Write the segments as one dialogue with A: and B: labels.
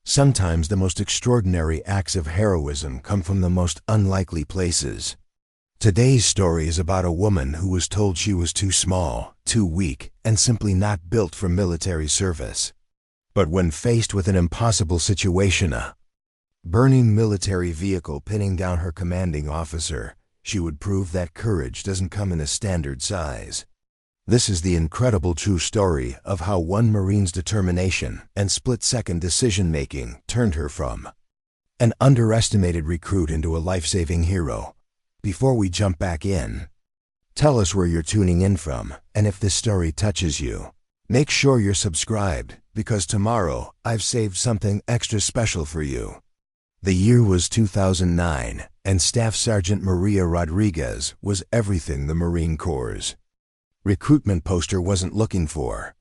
A: Sometimes the most extraordinary acts of heroism come from the most unlikely places. Today's story is about a woman who was told she was too small, too weak, and simply not built for military service. But when faced with an impossible situation, a burning military vehicle pinning down her commanding officer, she would prove that courage doesn't come in a standard size. This is the incredible true story of how one Marine's determination and split-second decision-making turned her from an underestimated recruit into a life-saving hero. Before we jump back in, tell us where you're tuning in from, and if this story touches you, make sure you're subscribed, because tomorrow I've saved something extra special for you. The year was 2009, and Staff Sergeant Maria Rodriguez was everything the Marine Corps' recruitment poster wasn't looking for.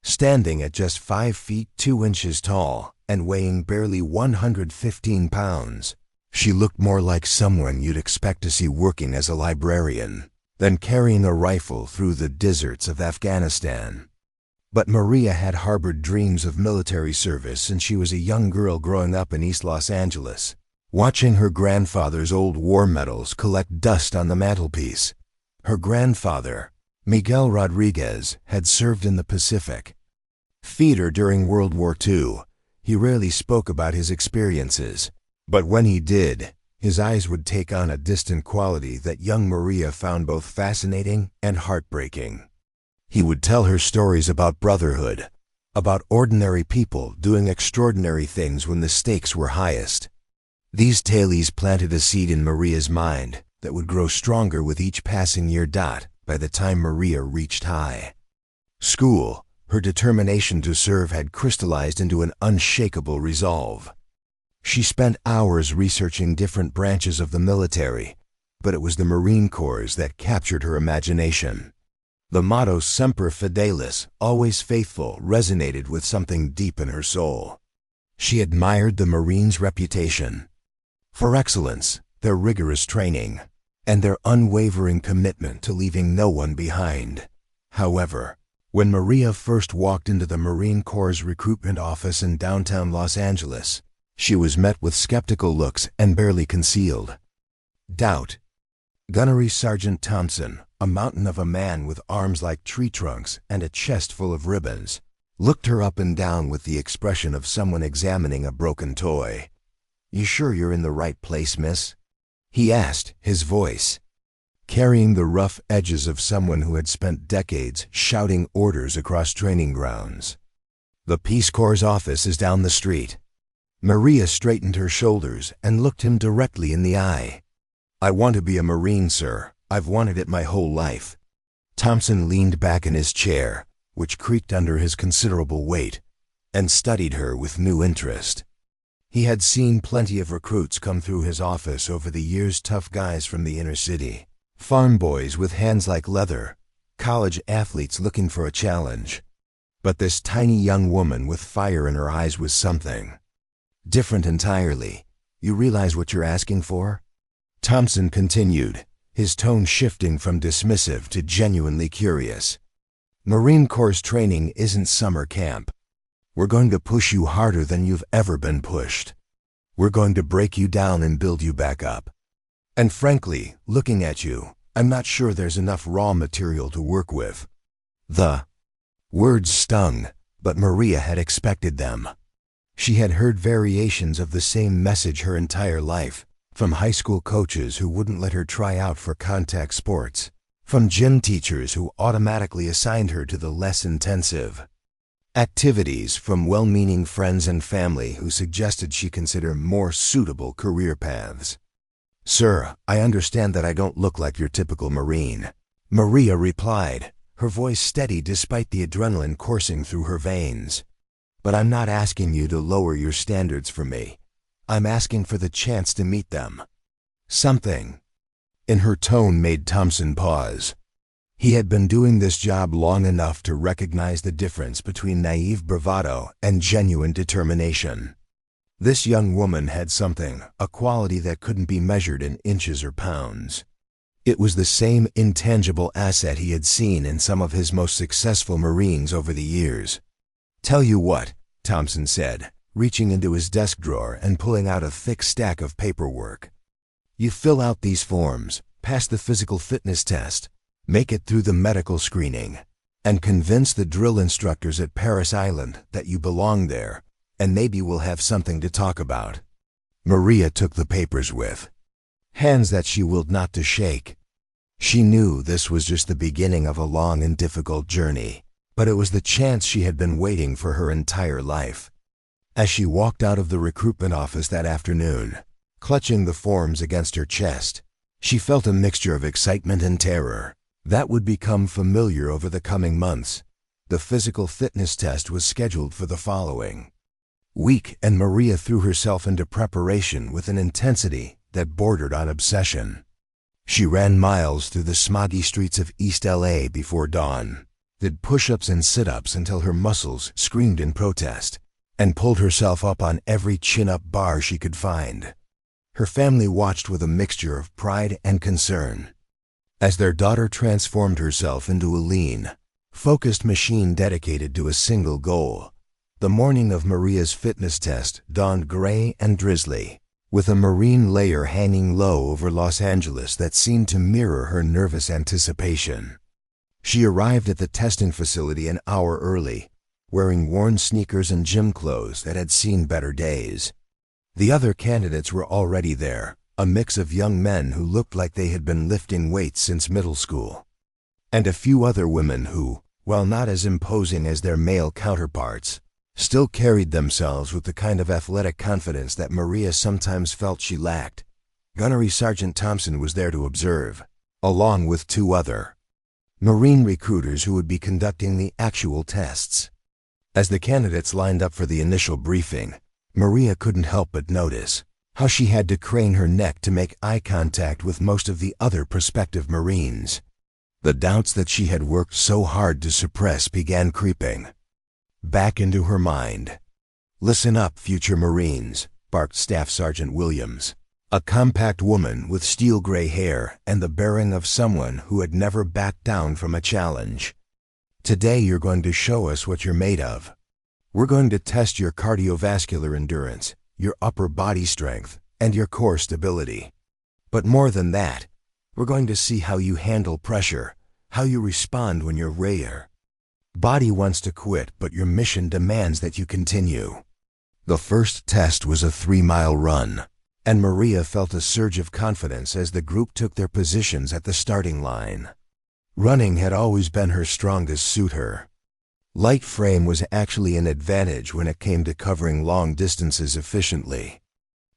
A: Standing at just 5 feet 2 inches tall and weighing barely 115 pounds, she looked more like someone you'd expect to see working as a librarian than carrying a rifle through the deserts of Afghanistan. But Maria had harbored dreams of military service since she was a young girl growing up in East Los Angeles, watching her grandfather's old war medals collect dust on the mantelpiece. Her grandfather, Miguel Rodriguez, had served in the Pacific theater during World War II. He rarely spoke about his experiences, but when he did, his eyes would take on a distant quality that young Maria found both fascinating and heartbreaking. He would tell her stories about brotherhood, about ordinary people doing extraordinary things when the stakes were highest. These tales planted a seed in Maria's mind that would grow stronger with each passing year. By the time Maria reached high school, her determination to serve had crystallized into an unshakable resolve. She spent hours researching different branches of the military, but it was the Marine Corps that captured her imagination. The motto Semper Fidelis, always faithful, resonated with something deep in her soul. She admired the Marines' reputation for excellence, their rigorous training, and their unwavering commitment to leaving no one behind. However, when Maria first walked into the Marine Corps' recruitment office in downtown Los Angeles, she was met with skeptical looks and barely concealed doubt. Gunnery Sergeant Thompson, a mountain of a man with arms like tree trunks and a chest full of ribbons, looked her up and down with the expression of someone examining a broken toy. "You sure you're in the right place, miss?" he asked, his voice carrying the rough edges of someone who had spent decades shouting orders across training grounds. "The Peace Corps' office is down the street." Maria straightened her shoulders and looked him directly in the eye. "I want to be a Marine, sir. I've wanted it my whole life." Thompson leaned back in his chair, which creaked under his considerable weight, and studied her with new interest. He had seen plenty of recruits come through his office over the years, tough guys from the inner city, farm boys with hands like leather, college athletes looking for a challenge. But this tiny young woman with fire in her eyes was something different entirely. "You realize what you're asking for?" Thompson continued, his tone shifting from dismissive to genuinely curious. "Marine Corps training isn't summer camp. We're going to push you harder than you've ever been pushed. We're going to break you down and build you back up. And frankly, looking at you, I'm not sure there's enough raw material to work with." The words stung, but Maria had expected them. She had heard variations of the same message her entire life, from high school coaches who wouldn't let her try out for contact sports, from gym teachers who automatically assigned her to the less intensive activities, from well-meaning friends and family who suggested she consider more suitable career paths. "Sir, I understand that I don't look like your typical Marine," Maria replied, her voice steady despite the adrenaline coursing through her veins. "But I'm not asking you to lower your standards for me. I'm asking for the chance to meet them." Something in her tone made Thompson pause. He had been doing this job long enough to recognize the difference between naive bravado and genuine determination. This young woman had something, a quality that couldn't be measured in inches or pounds. It was the same intangible asset he had seen in some of his most successful Marines over the years. "Tell you what," Thompson said, reaching into his desk drawer and pulling out a thick stack of paperwork. You fill out these forms, pass the physical fitness test, make it through the medical screening, and convince the drill instructors at Paris Island that you belong there, and maybe we'll have something to talk about. Maria took the papers with hands that she willed not to shake. She knew this was just the beginning of a long and difficult journey, but it was the chance she had been waiting for her entire life. As she walked out of the recruitment office that afternoon, clutching the forms against her chest, she felt a mixture of excitement and terror that would become familiar over the coming months. The physical fitness test was scheduled for the following week, and Maria threw herself into preparation with an intensity that bordered on obsession. She ran miles through the smoggy streets of East LA before dawn, did push-ups and sit-ups until her muscles screamed in protest, and pulled herself up on every chin-up bar she could find. Her family watched with a mixture of pride and concern as their daughter transformed herself into a lean, focused machine dedicated to a single goal. The morning of Maria's fitness test dawned gray and drizzly, with a marine layer hanging low over Los Angeles that seemed to mirror her nervous anticipation. She arrived at the testing facility an hour early, wearing worn sneakers and gym clothes that had seen better days. The other candidates were already there, a mix of young men who looked like they had been lifting weights since middle school, and a few other women who, while not as imposing as their male counterparts, still carried themselves with the kind of athletic confidence that Maria sometimes felt she lacked. Gunnery Sergeant Thompson was there to observe, along with two other Marine recruiters who would be conducting the actual tests. As the candidates lined up for the initial briefing, Maria couldn't help but notice how she had to crane her neck to make eye contact with most of the other prospective Marines. The doubts that she had worked so hard to suppress began creeping back into her mind. "Listen up, future Marines," barked Staff Sergeant Williams, a compact woman with steel gray hair and the bearing of someone who had never backed down from a challenge. "Today you're going to show us what you're made of. We're going to test your cardiovascular endurance, your upper body strength, and your core stability. But more than that, we're going to see how you handle pressure, how you respond when you're rare. Body wants to quit, but your mission demands that you continue." The first test was a 3-mile run, and Maria felt a surge of confidence as the group took their positions at the starting line. Running had always been her strongest suit. Her light frame was actually an advantage when it came to covering long distances efficiently.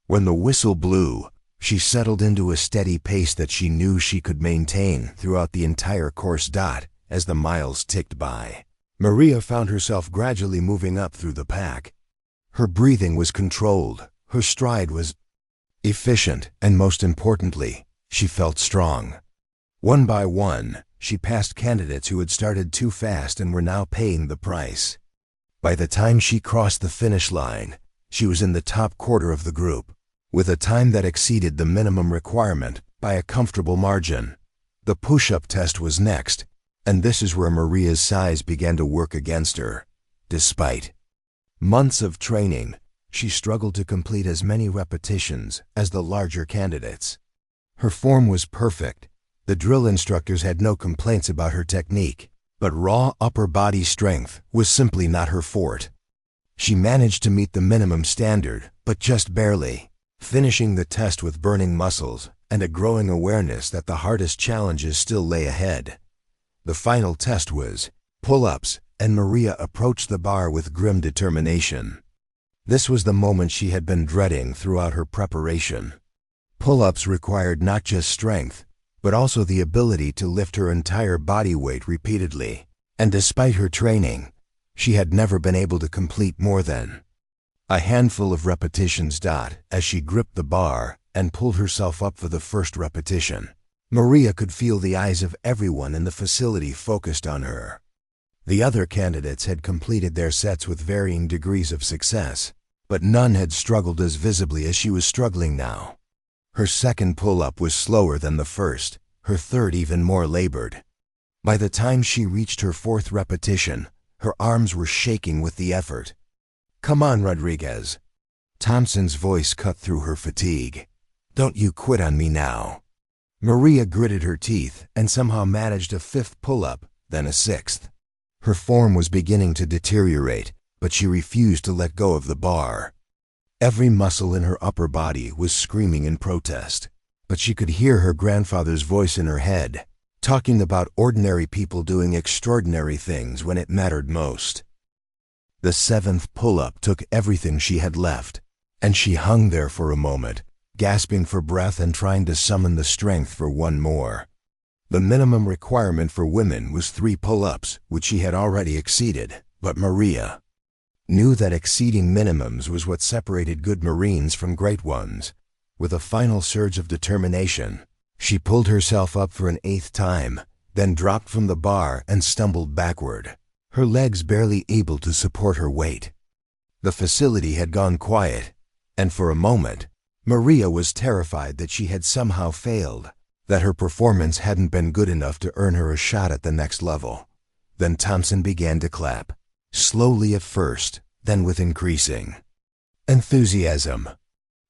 A: When the whistle blew, she settled into a steady pace that she knew she could maintain throughout the entire course. As the miles ticked by, Maria found herself gradually moving up through the pack. Her breathing was controlled, her stride was efficient, and most importantly, she felt strong. One by one, she passed candidates who had started too fast and were now paying the price. By the time she crossed the finish line, she was in the top quarter of the group, with a time that exceeded the minimum requirement by a comfortable margin. The push-up test was next, and this is where Maria's size began to work against her. Despite months of training, she struggled to complete as many repetitions as the larger candidates. Her form was perfect. The drill instructors had no complaints about her technique, but raw upper body strength was simply not her forte. She managed to meet the minimum standard, but just barely, finishing the test with burning muscles and a growing awareness that the hardest challenges still lay ahead. The final test was pull-ups, and Maria approached the bar with grim determination. This was the moment she had been dreading throughout her preparation. Pull-ups required not just strength, but also the ability to lift her entire body weight repeatedly, and despite her training, she had never been able to complete more than a handful of repetitions. As she gripped the bar and pulled herself up for the first repetition, Maria could feel the eyes of everyone in the facility focused on her. The other candidates had completed their sets with varying degrees of success, but none had struggled as visibly as she was struggling now. Her second pull-up was slower than the first, her third even more labored. By the time she reached her fourth repetition, her arms were shaking with the effort. Come on, Rodriguez. Thompson's voice cut through her fatigue. Don't you quit on me now. Maria gritted her teeth and somehow managed a fifth pull-up, then a sixth. Her form was beginning to deteriorate, but she refused to let go of the bar. Every muscle in her upper body was screaming in protest, but she could hear her grandfather's voice in her head, talking about ordinary people doing extraordinary things when it mattered most. The seventh pull-up took everything she had left, and she hung there for a moment, gasping for breath and trying to summon the strength for one more. The minimum requirement for women was 3 pull-ups, which she had already exceeded, but Maria knew that exceeding minimums was what separated good Marines from great ones. With a final surge of determination, she pulled herself up for an 8th time, then dropped from the bar and stumbled backward, her legs barely able to support her weight. The facility had gone quiet, and for a moment, Maria was terrified that she had somehow failed, that her performance hadn't been good enough to earn her a shot at the next level. Then Thompson began to clap, slowly at first, then with increasing enthusiasm.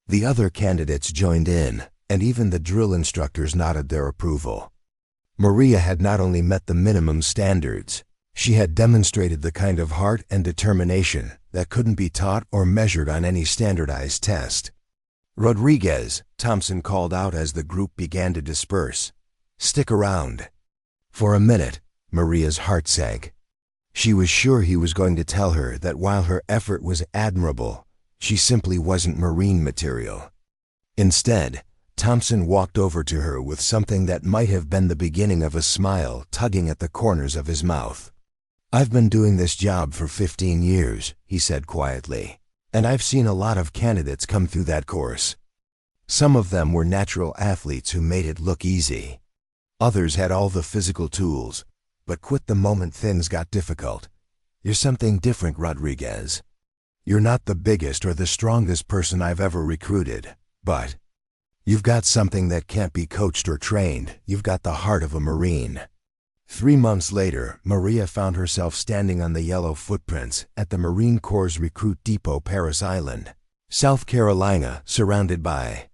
A: The other candidates joined in, and even the drill instructors nodded their approval. Maria had not only met the minimum standards, she had demonstrated the kind of heart and determination that couldn't be taught or measured on any standardized test. Rodriguez, Thompson called out as the group began to disperse. Stick around. For a minute, Maria's heart sank. She was sure he was going to tell her that while her effort was admirable, she simply wasn't Marine material. Instead, Thompson walked over to her with something that might have been the beginning of a smile tugging at the corners of his mouth. I've been doing this job for 15 years, he said quietly, and I've seen a lot of candidates come through that course. Some of them were natural athletes who made it look easy. Others had all the physical tools, but quit the moment things got difficult. You're something different, Rodriguez. You're not the biggest or the strongest person I've ever recruited, but you've got something that can't be coached or trained. You've got the heart of a Marine. 3 months later, Maria found herself standing on the yellow footprints at the Marine Corps Recruit Depot, Paris Island, South Carolina, surrounded by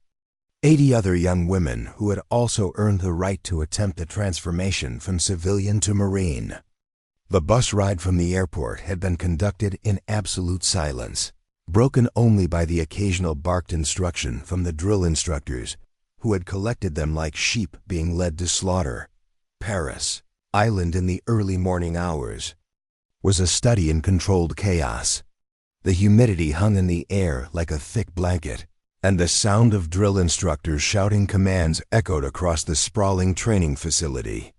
A: 80 other young women who had also earned the right to attempt the transformation from civilian to Marine. The bus ride from the airport had been conducted in absolute silence, broken only by the occasional barked instruction from the drill instructors, who had collected them like sheep being led to slaughter. Paris Island in the early morning hours was a study in controlled chaos. The humidity hung in the air like a thick blanket, and the sound of drill instructors shouting commands echoed across the sprawling training facility.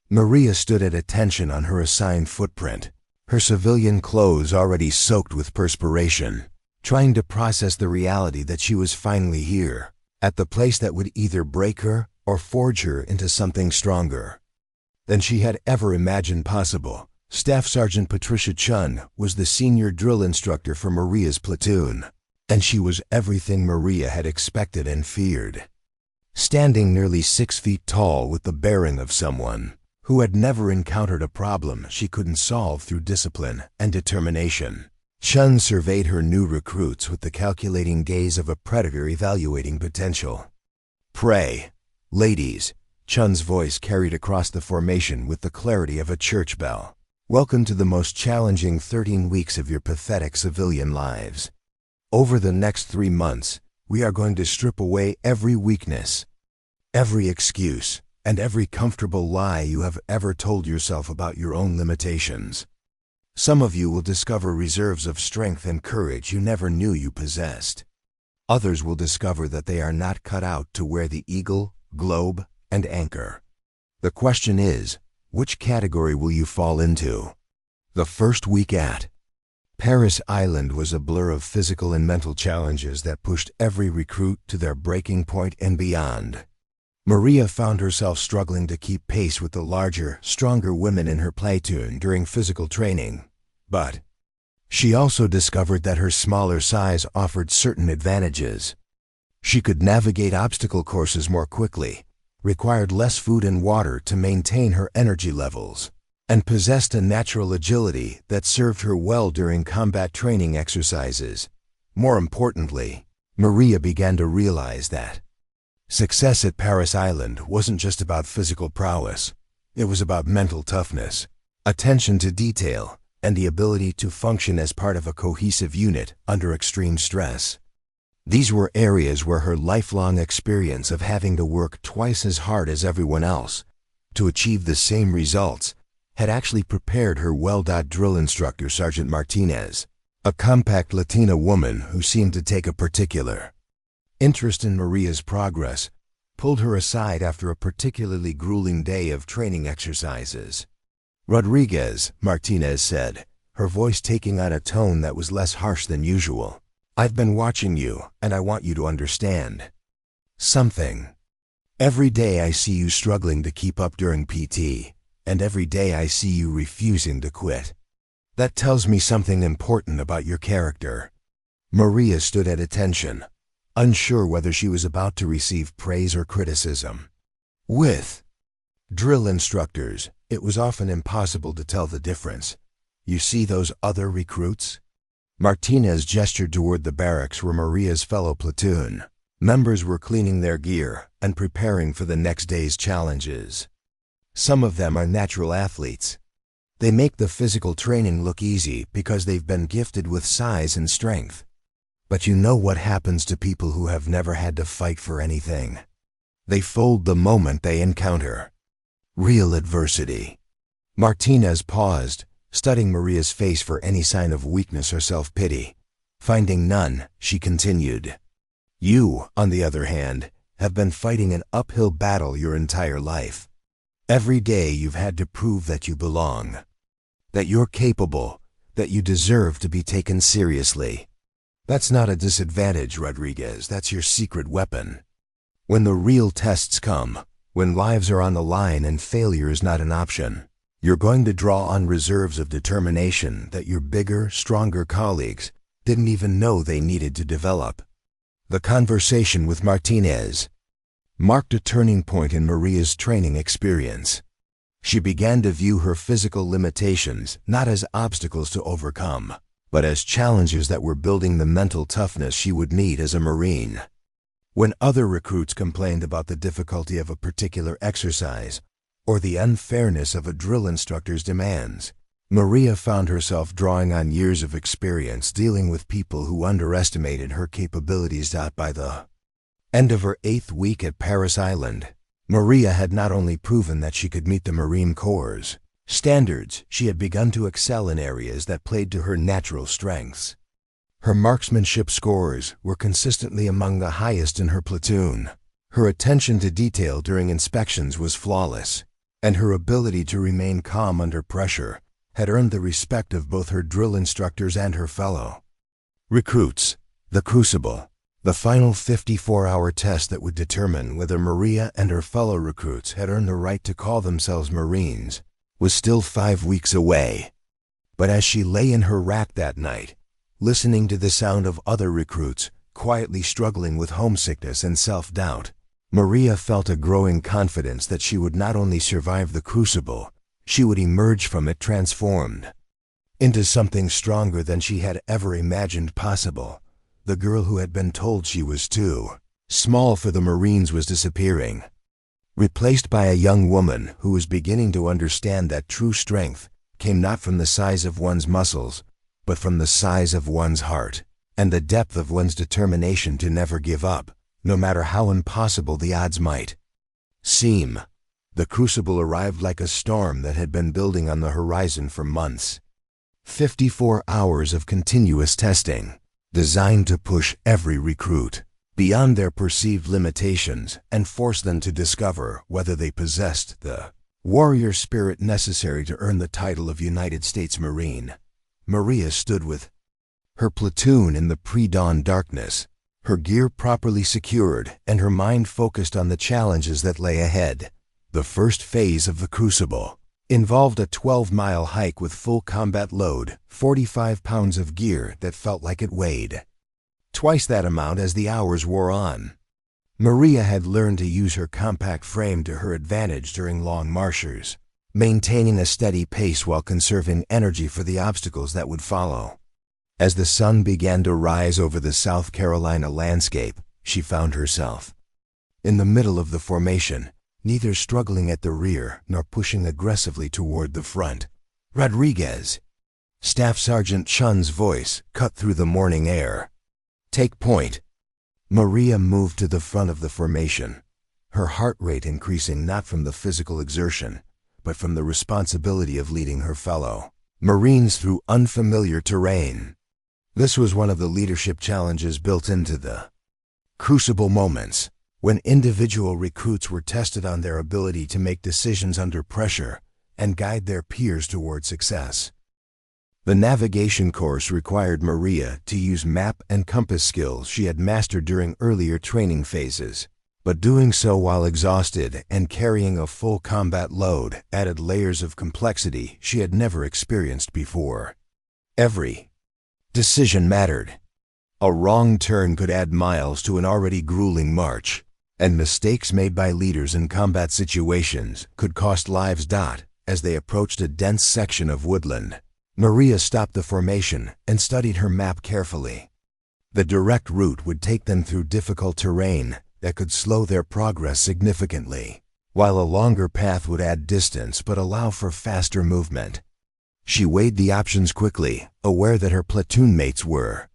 A: Maria stood at attention on her assigned footprint, her civilian clothes already soaked with perspiration, trying to process the reality that she was finally here, at the place that would either break her or forge her into something stronger than she had ever imagined possible. Staff Sergeant Patricia Chun was the senior drill instructor for Maria's platoon, and she was everything Maria had expected and feared. Standing nearly 6 feet tall with the bearing of someone who had never encountered a problem she couldn't solve through discipline and determination, Chun surveyed her new recruits with the calculating gaze of a predator evaluating potential. Pray, ladies, Chun's voice carried across the formation with the clarity of a church bell. Welcome to the most challenging 13 weeks of your pathetic civilian lives. Over the next 3 months, we are going to strip away every weakness, every excuse, and every comfortable lie you have ever told yourself about your own limitations. Some of you will discover reserves of strength and courage you never knew you possessed. Others will discover that they are not cut out to wear the eagle, globe, and anchor. The question is, which category will you fall into? The first week at Paris Island was a blur of physical and mental challenges that pushed every recruit to their breaking point and beyond. Maria found herself struggling to keep pace with the larger, stronger women in her platoon during physical training, but she also discovered that her smaller size offered certain advantages. She could navigate obstacle courses more quickly, required less food and water to maintain her energy levels, and possessed a natural agility that served her well during combat training exercises. More importantly, Maria began to realize that success at Paris Island wasn't just about physical prowess. It was about mental toughness, attention to detail, and the ability to function as part of a cohesive unit under extreme stress. These were areas where her lifelong experience of having to work twice as hard as everyone else to achieve the same results had actually prepared her well. Drill instructor Sergeant Martinez, a compact Latina woman who seemed to take a particular interest in Maria's progress, pulled her aside after a particularly grueling day of training exercises. "Rodriguez," Martinez said, her voice taking on a tone that was less harsh than usual, "I've been watching you, and I want you to understand something. Every day I see you struggling to keep up during PT, and every day I see you refusing to quit. That tells me something important about your character." Maria stood at attention, unsure whether she was about to receive praise or criticism. With drill instructors, it was often impossible to tell the difference. "You see those other recruits?" Martinez gestured toward the barracks where Maria's fellow platoon members were cleaning their gear and preparing for the next day's challenges. "Some of them are natural athletes. They make the physical training look easy because they've been gifted with size and strength. But you know what happens to people who have never had to fight for anything? They fold the moment they encounter real adversity." Martinez paused, studying Maria's face for any sign of weakness or self-pity. Finding none, she continued, "You, on the other hand, have been fighting an uphill battle your entire life. Every day you've had to prove that you belong, that you're capable, that you deserve to be taken seriously. That's not a disadvantage, Rodriguez. That's your secret weapon. When the real tests come, when lives are on the line and failure is not an option, you're going to draw on reserves of determination that your bigger, stronger colleagues didn't even know they needed to develop." The conversation with Martinez marked a turning point in Maria's training experience. She began to view her physical limitations not as obstacles to overcome, but as challenges that were building the mental toughness she would need as a Marine. When other recruits complained about the difficulty of a particular exercise or the unfairness of a drill instructor's demands, Maria found herself drawing on years of experience dealing with people who underestimated her capabilities. By the end of her 8th week at Paris Island, Maria had not only proven that she could meet the Marine Corps' standards, she had begun to excel in areas that played to her natural strengths. Her marksmanship scores were consistently among the highest in her platoon. Her attention to detail during inspections was flawless, and her ability to remain calm under pressure had earned the respect of both her drill instructors and her fellow recruits. The Crucible, the final 54-hour test that would determine whether Maria and her fellow recruits had earned the right to call themselves Marines, was still 5 weeks away. But as she lay in her rack that night, listening to the sound of other recruits quietly struggling with homesickness and self-doubt, Maria felt a growing confidence that she would not only survive the Crucible, she would emerge from it transformed into something stronger than she had ever imagined possible. The girl who had been told she was too small for the Marines was disappearing, replaced by a young woman who was beginning to understand that true strength came not from the size of one's muscles, but from the size of one's heart and the depth of one's determination to never give up, no matter how impossible the odds might seem. The Crucible arrived like a storm that had been building on the horizon for months. 54 hours of continuous testing, designed to push every recruit beyond their perceived limitations and force them to discover whether they possessed the warrior spirit necessary to earn the title of United States Marine. Maria stood with her platoon in the pre-dawn darkness, her gear properly secured and her mind focused on the challenges that lay ahead. The first phase of the Crucible involved a 12-mile hike with full combat load, 45 pounds of gear that felt like it weighed twice that amount as the hours wore on. Maria had learned to use her compact frame to her advantage during long marches, maintaining a steady pace while conserving energy for the obstacles that would follow. As the sun began to rise over the South Carolina landscape, she found herself in the middle of the formation, neither struggling at the rear nor pushing aggressively toward the front. "Rodriguez!" Staff Sergeant Chun's voice cut through the morning air. "Take point." Maria moved to the front of the formation, her heart rate increasing not from the physical exertion, but from the responsibility of leading her fellow Marines through unfamiliar terrain. This was one of the leadership challenges built into the crucible moments, when individual recruits were tested on their ability to make decisions under pressure and guide their peers toward success. The navigation course required Maria to use map and compass skills she had mastered during earlier training phases, but doing so while exhausted and carrying a full combat load added layers of complexity she had never experienced before. Every decision mattered. A wrong turn could add miles to an already grueling march, and mistakes made by leaders in combat situations could cost lives. As they approached a dense section of woodland, Maria stopped the formation and studied her map carefully. The direct route would take them through difficult terrain that could slow their progress significantly, while a longer path would add distance but allow for faster movement. She weighed the options quickly, aware that her platoon mates were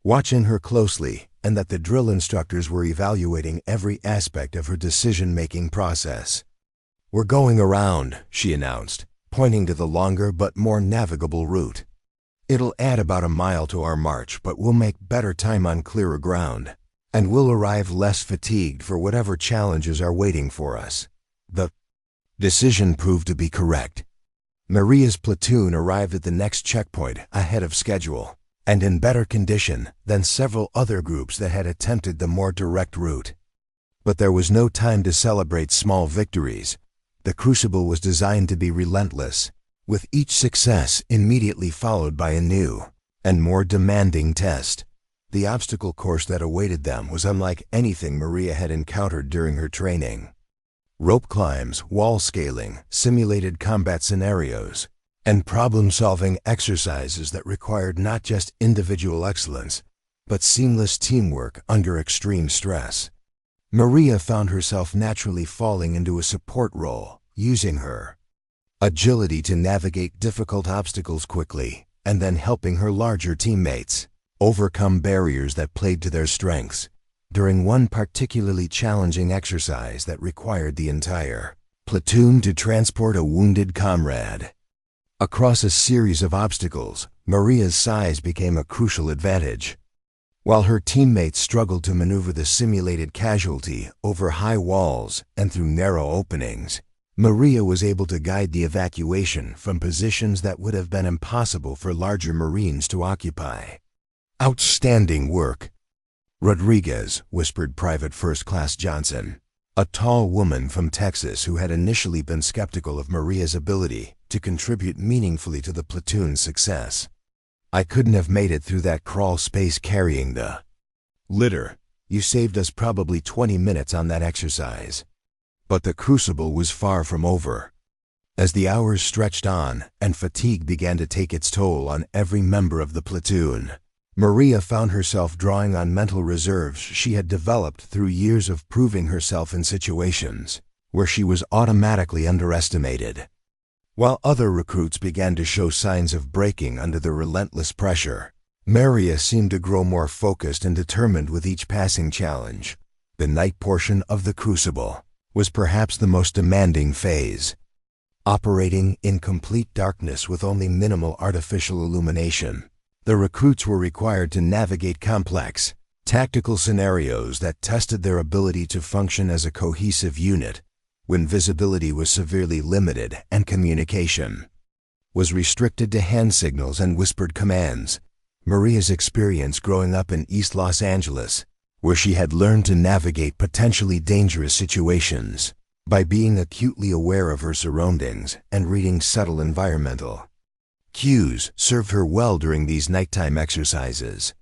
A: watching her closely and that the drill instructors were evaluating every aspect of her decision-making process. "We're going around," she announced, pointing to the longer but more navigable route. "It'll add about a mile to our march, but we'll make better time on clearer ground, and we'll arrive less fatigued for whatever challenges are waiting for us." The decision proved to be correct. Maria's platoon arrived at the next checkpoint ahead of schedule, and in better condition than several other groups that had attempted the more direct route. But there was no time to celebrate small victories. The crucible was designed to be relentless, with each success immediately followed by a new and more demanding test. The obstacle course that awaited them was unlike anything Maria had encountered during her training. Rope climbs, wall scaling, simulated combat scenarios, and problem-solving exercises that required not just individual excellence, but seamless teamwork under extreme stress. Maria found herself naturally falling into a support role, using her agility to navigate difficult obstacles quickly, and then helping her larger teammates overcome barriers that played to their strengths. During one particularly challenging exercise that required the entire platoon to transport a wounded comrade across a series of obstacles, Maria's size became a crucial advantage. While her teammates struggled to maneuver the simulated casualty over high walls and through narrow openings, Maria was able to guide the evacuation from positions that would have been impossible for larger Marines to occupy. "Outstanding work, Rodriguez," whispered Private First Class Johnson, a tall woman from Texas who had initially been skeptical of Maria's ability to contribute meaningfully to the platoon's success. "I couldn't have made it through that crawl space carrying the litter. You saved us probably 20 minutes on that exercise." But the crucible was far from over. As the hours stretched on and fatigue began to take its toll on every member of the platoon, Maria found herself drawing on mental reserves she had developed through years of proving herself in situations where she was automatically underestimated. While other recruits began to show signs of breaking under the relentless pressure, Maria seemed to grow more focused and determined with each passing challenge. The night portion of the crucible was perhaps the most demanding phase. Operating in complete darkness with only minimal artificial illumination, the recruits were required to navigate complex, tactical scenarios that tested their ability to function as a cohesive unit when visibility was severely limited and communication was restricted to hand signals and whispered commands. Maria's experience growing up in East Los Angeles, where she had learned to navigate potentially dangerous situations by being acutely aware of her surroundings and reading subtle environmental cues, served her well during these nighttime exercises.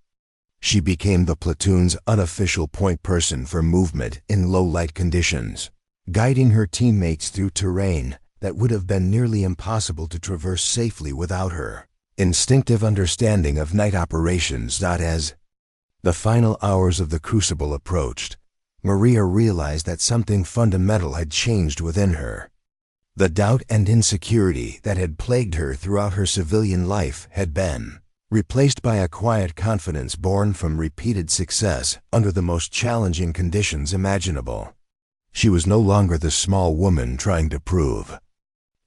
A: She became the platoon's unofficial point person for movement in low-light conditions, guiding her teammates through terrain that would have been nearly impossible to traverse safely without her instinctive understanding of night operations. As the final hours of the crucible approached, Maria realized that something fundamental had changed within her. The doubt and insecurity that had plagued her throughout her civilian life had been replaced by a quiet confidence born from repeated success under the most challenging conditions imaginable. She was no longer the small woman trying to prove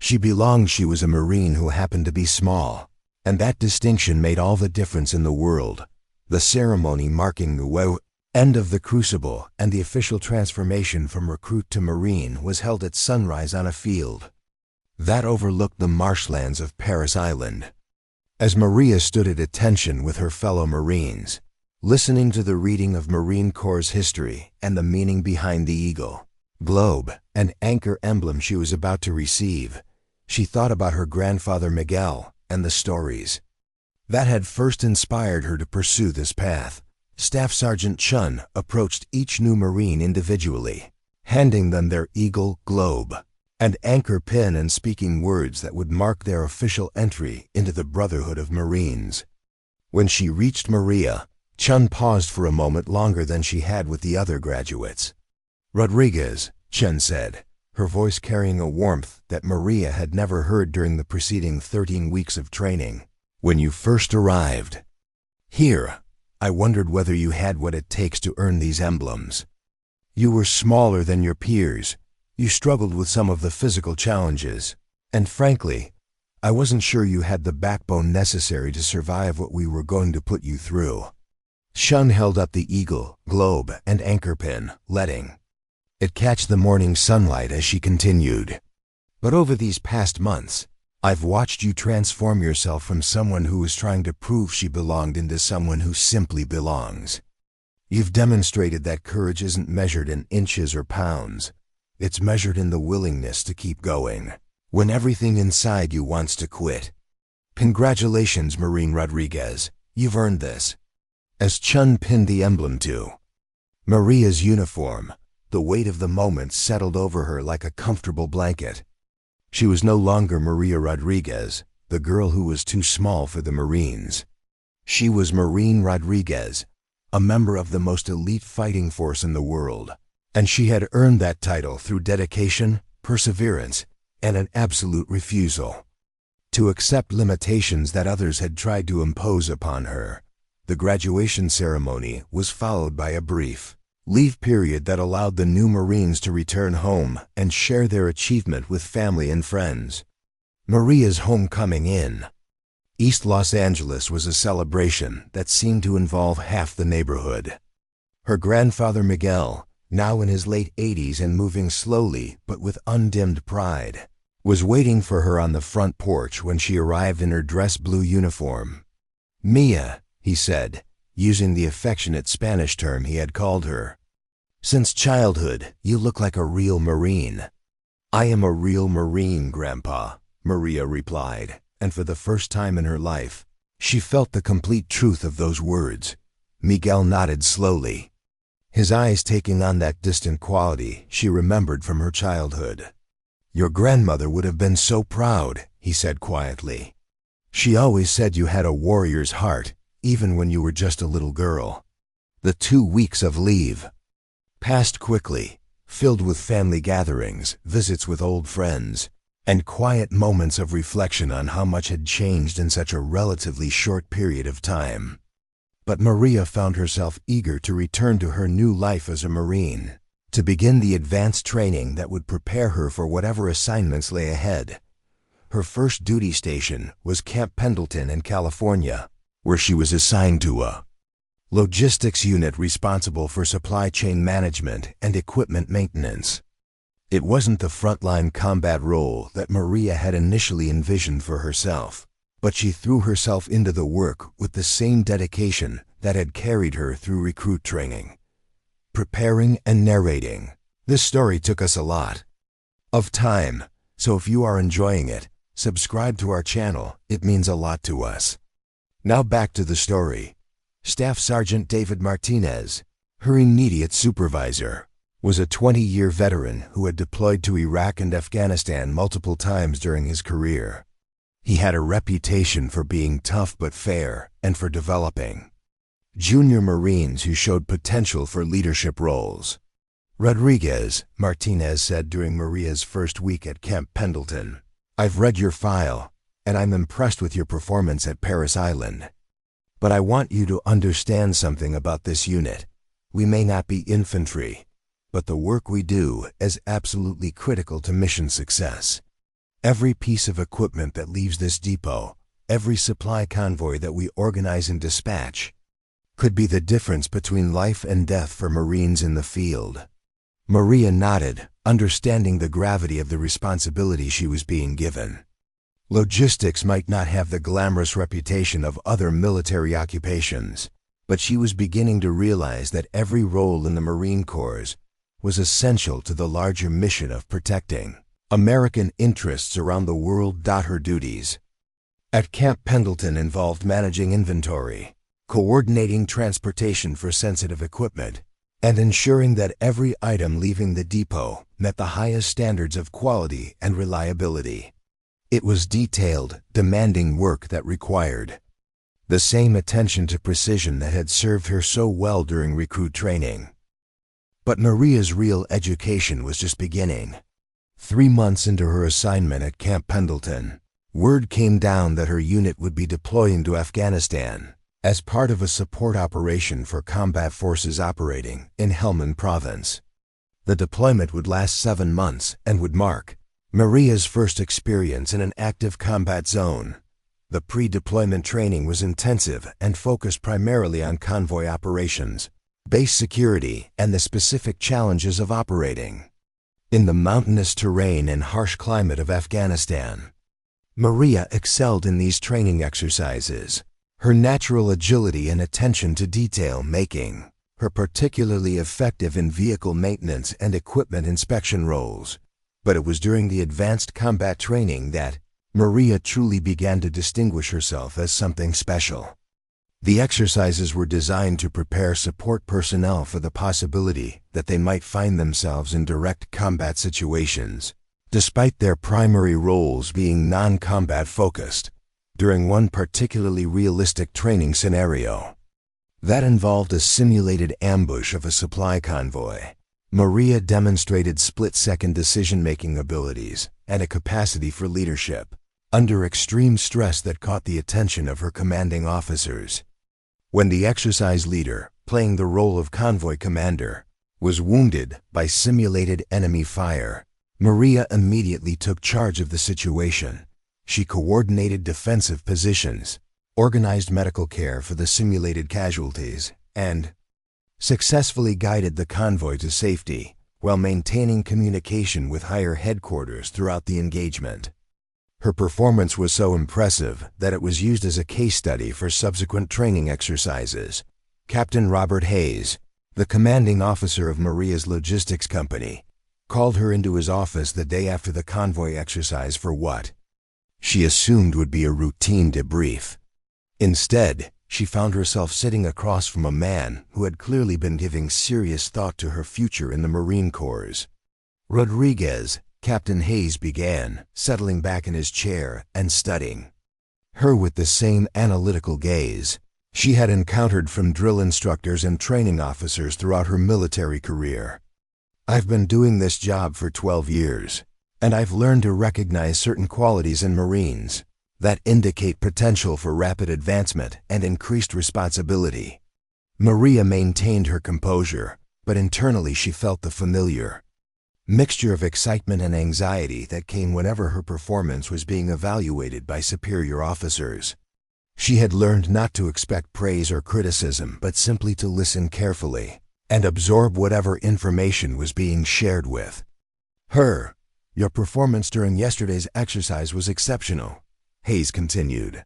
A: she belonged. She was a Marine who happened to be small, and that distinction made all the difference in the world. The ceremony marking the end of the crucible and the official transformation from recruit to Marine was held at sunrise on a field that overlooked the marshlands of Paris Island. As Maria stood at attention with her fellow Marines, listening to the reading of Marine Corps' history and the meaning behind the eagle, globe, and anchor emblem she was about to receive, she thought about her grandfather Miguel and the stories that had first inspired her to pursue this path. Staff Sergeant Chun approached each new Marine individually, handing them their eagle, globe, and anchor pin and speaking words that would mark their official entry into the Brotherhood of Marines. When she reached Maria, Chun paused for a moment longer than she had with the other graduates. "Rodriguez," Chun said, her voice carrying a warmth that Maria had never heard during the preceding 13 weeks of training. "When you first arrived here, I wondered whether you had what it takes to earn these emblems. You were smaller than your peers, you struggled with some of the physical challenges, and frankly, I wasn't sure you had the backbone necessary to survive what we were going to put you through." Chun held up the eagle, globe, and anchor pin, letting it catch the morning sunlight as she continued. "But over these past months, I've watched you transform yourself from someone who was trying to prove she belonged into someone who simply belongs. You've demonstrated that courage isn't measured in inches or pounds. It's measured in the willingness to keep going when everything inside you wants to quit. Congratulations, Marine Rodriguez. You've earned this." As Chun pinned the emblem to Maria's uniform, the weight of the moment settled over her like a comfortable blanket. She was no longer Maria Rodriguez, the girl who was too small for the Marines. She was Marine Rodriguez, a member of the most elite fighting force in the world, and she had earned that title through dedication, perseverance, and an absolute refusal to accept limitations that others had tried to impose upon her. The graduation ceremony was followed by a brief leave period that allowed the new Marines to return home and share their achievement with family and friends. Maria's homecoming in East Los Angeles was a celebration that seemed to involve half the neighborhood. Her grandfather Miguel, now in his late 80s and moving slowly but with undimmed pride, was waiting for her on the front porch when she arrived in her dress blue uniform. "Mia," he said, using the affectionate Spanish term he had called her. "Since childhood, you look like a real Marine." "I am a real Marine, Grandpa," Maria replied, and for the first time in her life, she felt the complete truth of those words. Miguel nodded slowly, his eyes taking on that distant quality she remembered from her childhood. "Your grandmother would have been so proud," he said quietly. "She always said you had a warrior's heart, even when you were just a little girl." The 2 weeks of leave passed quickly, filled with family gatherings, visits with old friends, and quiet moments of reflection on how much had changed in such a relatively short period of time. But Maria found herself eager to return to her new life as a Marine, to begin the advanced training that would prepare her for whatever assignments lay ahead. Her first duty station was Camp Pendleton in California, where she was assigned to a logistics unit responsible for supply chain management and equipment maintenance. It wasn't the frontline combat role that Maria had initially envisioned for herself, but she threw herself into the work with the same dedication that had carried her through recruit training. Preparing and narrating this story took us a lot of time, so if you are enjoying it, subscribe to our channel. It means a lot to us. Now back to the story. Staff Sergeant David Martinez, her immediate supervisor, was a 20-year veteran who had deployed to Iraq and Afghanistan multiple times during his career. He had a reputation for being tough but fair and for developing junior Marines who showed potential for leadership roles. Rodriguez, Martinez said during Maria's first week at Camp Pendleton, "I've read your file, and I'm impressed with your performance at Paris Island. But I want you to understand something about this unit. We may not be infantry, but the work we do is absolutely critical to mission success. Every piece of equipment that leaves this depot, every supply convoy that we organize and dispatch, could be the difference between life and death for Marines in the field." Maria nodded, understanding the gravity of the responsibility she was being given. Logistics might not have the glamorous reputation of other military occupations, but she was beginning to realize that every role in the Marine Corps was essential to the larger mission of protecting American interests around the world. Her duties at Camp Pendleton involved managing inventory, coordinating transportation for sensitive equipment, and ensuring that every item leaving the depot met the highest standards of quality and reliability. It was detailed, demanding work that required the same attention to precision that had served her so well during recruit training. But Maria's real education was just beginning. 3 months into her assignment at Camp Pendleton, word came down that her unit would be deploying to Afghanistan as part of a support operation for combat forces operating in Helmand Province. The deployment would last 7 months and would mark Maria's first experience in an active combat zone. The pre-deployment training was intensive and focused primarily on convoy operations, base security, and the specific challenges of operating in the mountainous terrain and harsh climate of Afghanistan. Maria excelled in these training exercises, her natural agility and attention to detail making her particularly effective in vehicle maintenance and equipment inspection roles. But it was during the advanced combat training that Maria truly began to distinguish herself as something special. The exercises were designed to prepare support personnel for the possibility that they might find themselves in direct combat situations, despite their primary roles being non-combat focused. During one particularly realistic training scenario that involved a simulated ambush of a supply convoy, Maria demonstrated split-second decision-making abilities and a capacity for leadership under extreme stress that caught the attention of her commanding officers. When the exercise leader, playing the role of convoy commander, was wounded by simulated enemy fire, Maria immediately took charge of the situation. She coordinated defensive positions, organized medical care for the simulated casualties, and successfully guided the convoy to safety while maintaining communication with higher headquarters throughout the engagement. Her performance was so impressive that it was used as a case study for subsequent training exercises. Captain Robert Hayes, the commanding officer of Maria's logistics company, called her into his office the day after the convoy exercise for what she assumed would be a routine debrief. Instead, she found herself sitting across from a man who had clearly been giving serious thought to her future in the Marine Corps. "Rodriguez," Captain Hayes began, settling back in his chair and studying her with the same analytical gaze she had encountered from drill instructors and training officers throughout her military career. "I've been doing this job for 12 years, and I've learned to recognize certain qualities in Marines that indicate potential for rapid advancement and increased responsibility." Maria maintained her composure, but internally she felt the familiar mixture of excitement and anxiety that came whenever her performance was being evaluated by superior officers. She had learned not to expect praise or criticism, but simply to listen carefully and absorb whatever information was being shared with her. "Your performance during yesterday's exercise was exceptional," Hayes continued.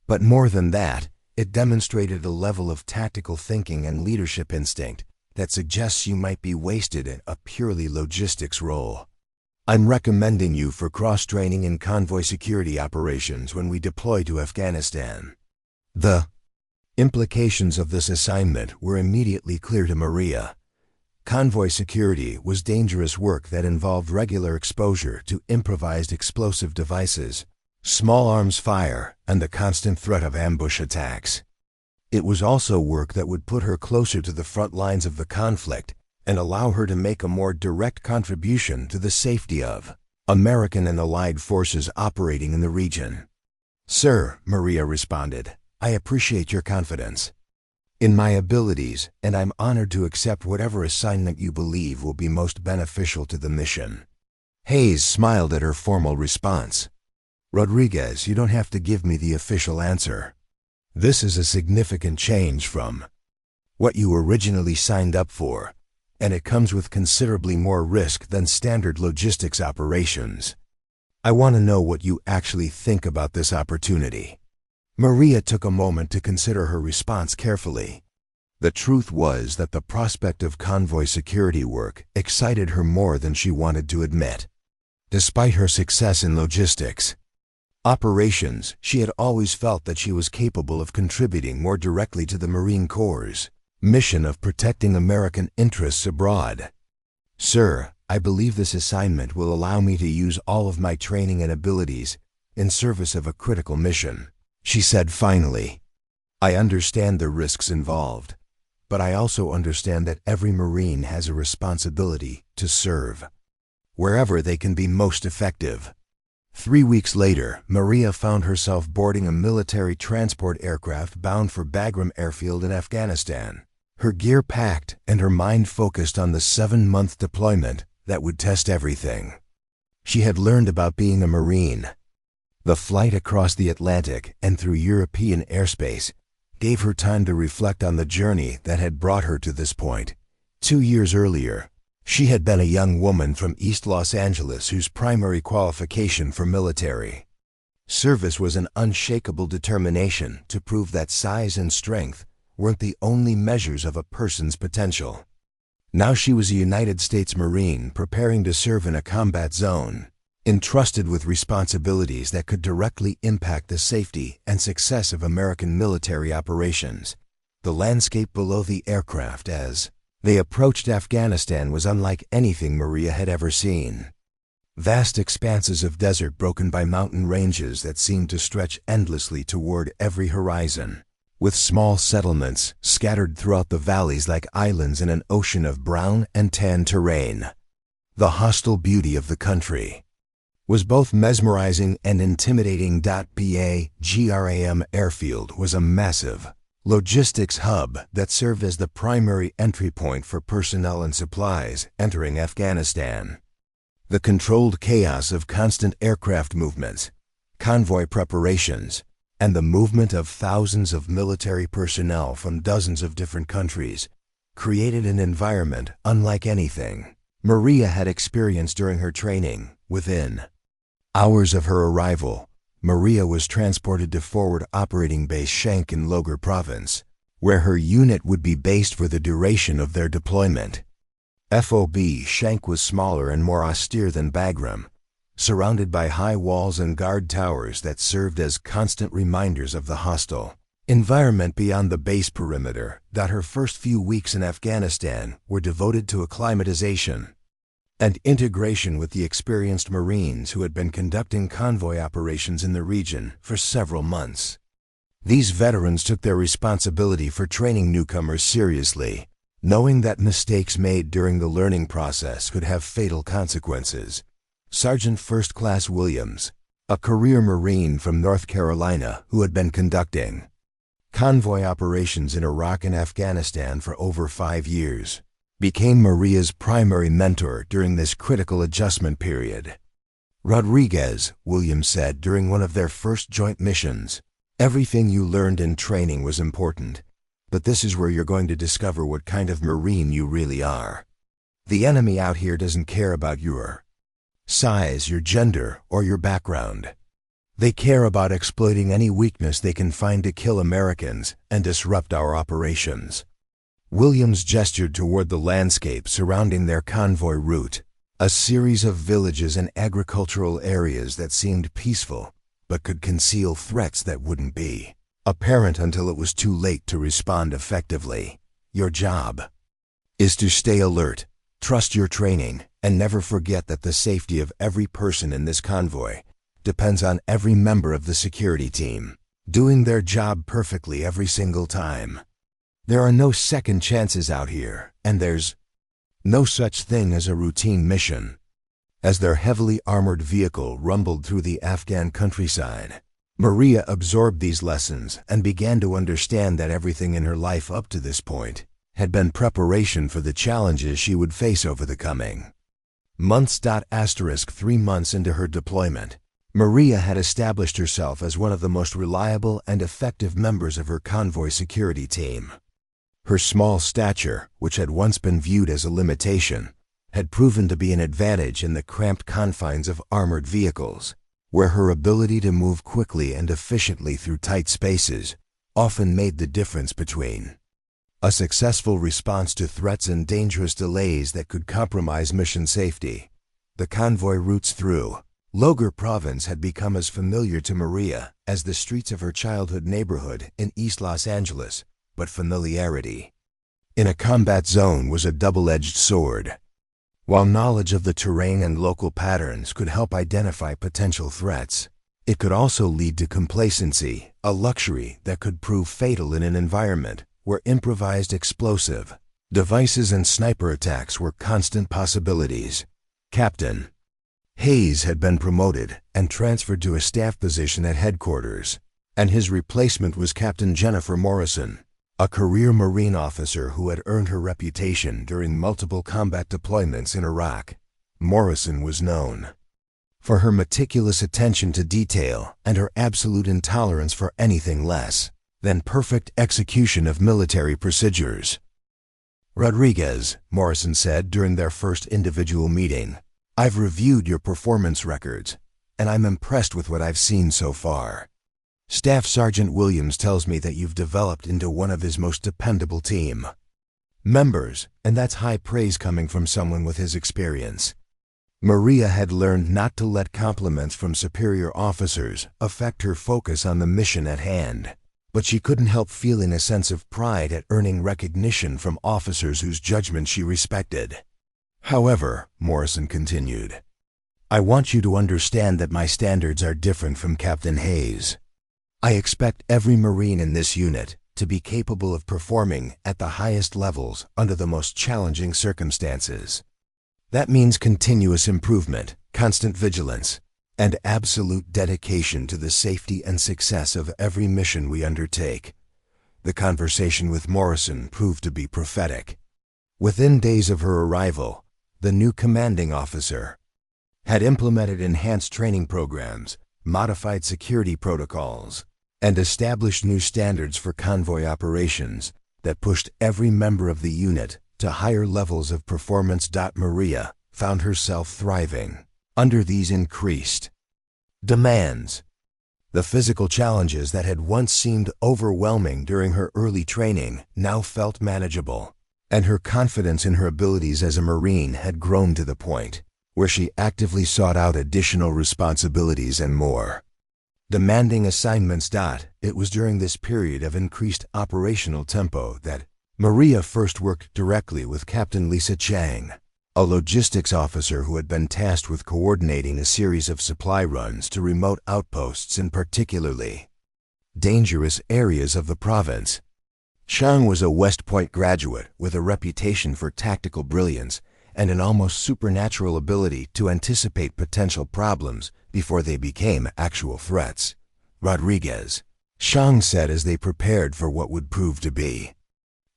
A: "But more than that, it demonstrated a level of tactical thinking and leadership instinct that suggests you might be wasted in a purely logistics role. I'm recommending you for cross-training in convoy security operations when we deploy to Afghanistan." The implications of this assignment were immediately clear to Maria. Convoy security was dangerous work that involved regular exposure to improvised explosive devices, small arms fire, and the constant threat of ambush attacks. It was also work that would put her closer to the front lines of the conflict and allow her to make a more direct contribution to the safety of American and Allied forces operating in the region. "Sir," Maria responded, "I appreciate your confidence in my abilities, and I'm honored to accept whatever assignment you believe will be most beneficial to the mission." Hayes smiled at her formal response. "Rodriguez, you don't have to give me the official answer. This is a significant change from what you originally signed up for, and it comes with considerably more risk than standard logistics operations. I want to know what you actually think about this opportunity." Maria took a moment to consider her response carefully. The truth was that the prospect of convoy security work excited her more than she wanted to admit. Despite her success in logistics operations, she had always felt that she was capable of contributing more directly to the Marine Corps' mission of protecting American interests abroad. "Sir, I believe this assignment will allow me to use all of my training and abilities in service of a critical mission," she said finally. "I understand the risks involved, but I also understand that every Marine has a responsibility to serve wherever they can be most effective." 3 weeks later, Maria found herself boarding a military transport aircraft bound for Bagram Airfield in Afghanistan. Her gear packed and her mind focused on the 7-month deployment that would test everything she had learned about being a Marine. The flight across the Atlantic and through European airspace gave her time to reflect on the journey that had brought her to this point. 2 years earlier, she had been a young woman from East Los Angeles whose primary qualification for military service was an unshakable determination to prove that size and strength weren't the only measures of a person's potential. Now she was a United States Marine preparing to serve in a combat zone, entrusted with responsibilities that could directly impact the safety and success of American military operations. The landscape below the aircraft as they approached Afghanistan was unlike anything Maria had ever seen. Vast expanses of desert broken by mountain ranges that seemed to stretch endlessly toward every horizon, with small settlements scattered throughout the valleys like islands in an ocean of brown and tan terrain. The hostile beauty of the country was both mesmerizing and intimidating. Bagram Airfield was a massive logistics hub that served as the primary entry point for personnel and supplies entering Afghanistan. The controlled chaos of constant aircraft movements, convoy preparations, and the movement of thousands of military personnel from dozens of different countries created an environment unlike anything Maria had experienced during her training. Within hours of her arrival, Maria was transported to Forward Operating Base Shank in Logar Province, where her unit would be based for the duration of their deployment. FOB Shank was smaller and more austere than Bagram, surrounded by high walls and guard towers that served as constant reminders of the hostile environment beyond the base perimeter. Her first few weeks in Afghanistan were devoted to acclimatization and integration with the experienced Marines who had been conducting convoy operations in the region for several months. These veterans took their responsibility for training newcomers seriously, knowing that mistakes made during the learning process could have fatal consequences. Sergeant First Class Williams, a career Marine from North Carolina who had been conducting convoy operations in Iraq and Afghanistan for over 5 years, became Maria's primary mentor during this critical adjustment period. "Rodriguez," Williams said during one of their first joint missions, "everything you learned in training was important, but this is where you're going to discover what kind of Marine you really are. The enemy out here doesn't care about your size, your gender, or your background. They care about exploiting any weakness they can find to kill Americans and disrupt our operations." Williams gestured toward the landscape surrounding their convoy route, a series of villages and agricultural areas that seemed peaceful but could conceal threats that wouldn't be apparent until it was too late to respond effectively. "Your job is to stay alert, trust your training, and never forget that the safety of every person in this convoy depends on every member of the security team doing their job perfectly every single time. There are no second chances out here, and there's no such thing as a routine mission. As their heavily armored vehicle rumbled through the Afghan countryside, Maria absorbed these lessons and began to understand that everything in her life up to this point had been preparation for the challenges she would face over the coming months. 3 months into her deployment, Maria had established herself as one of the most reliable and effective members of her convoy security team. Her small stature, which had once been viewed as a limitation, had proven to be an advantage in the cramped confines of armored vehicles, where her ability to move quickly and efficiently through tight spaces often made the difference between a successful response to threats and dangerous delays that could compromise mission safety. The convoy routes through Logar Province had become as familiar to Maria as the streets of her childhood neighborhood in East Los Angeles, but familiarity in a combat zone was a double-edged sword. While knowledge of the terrain and local patterns could help identify potential threats, it could also lead to complacency, a luxury that could prove fatal in an environment where improvised explosive devices and sniper attacks were constant possibilities. Captain Hayes had been promoted and transferred to a staff position at headquarters, and his replacement was Captain Jennifer Morrison, a career Marine officer who had earned her reputation during multiple combat deployments in Iraq. Morrison was known for her meticulous attention to detail and her absolute intolerance for anything less than perfect execution of military procedures. "Rodriguez," Morrison said during their first individual meeting, "I've reviewed your performance records, and I'm impressed with what I've seen so far. Staff Sergeant Williams tells me that you've developed into one of his most dependable team members, and that's high praise coming from someone with his experience." Maria had learned not to let compliments from superior officers affect her focus on the mission at hand, but she couldn't help feeling a sense of pride at earning recognition from officers whose judgment she respected. "However," Morrison continued, "I want you to understand that my standards are different from Captain Hayes. I expect every Marine in this unit to be capable of performing at the highest levels under the most challenging circumstances. That means continuous improvement, constant vigilance, and absolute dedication to the safety and success of every mission we undertake." The conversation with Morrison proved to be prophetic. Within days of her arrival, the new commanding officer had implemented enhanced training programs, modified security protocols, and established new standards for convoy operations that pushed every member of the unit to higher levels of performance. Maria found herself thriving under these increased demands. The physical challenges that had once seemed overwhelming during her early training now felt manageable, and her confidence in her abilities as a Marine had grown to the point where she actively sought out additional responsibilities and more demanding assignments. It was during this period of increased operational tempo that Maria first worked directly with Captain Lisa Chang, a logistics officer who had been tasked with coordinating a series of supply runs to remote outposts in particularly dangerous areas of the province. Chang was a West Point graduate with a reputation for tactical brilliance and an almost supernatural ability to anticipate potential problems before they became actual threats. "Rodriguez," Chang said as they prepared for what would prove to be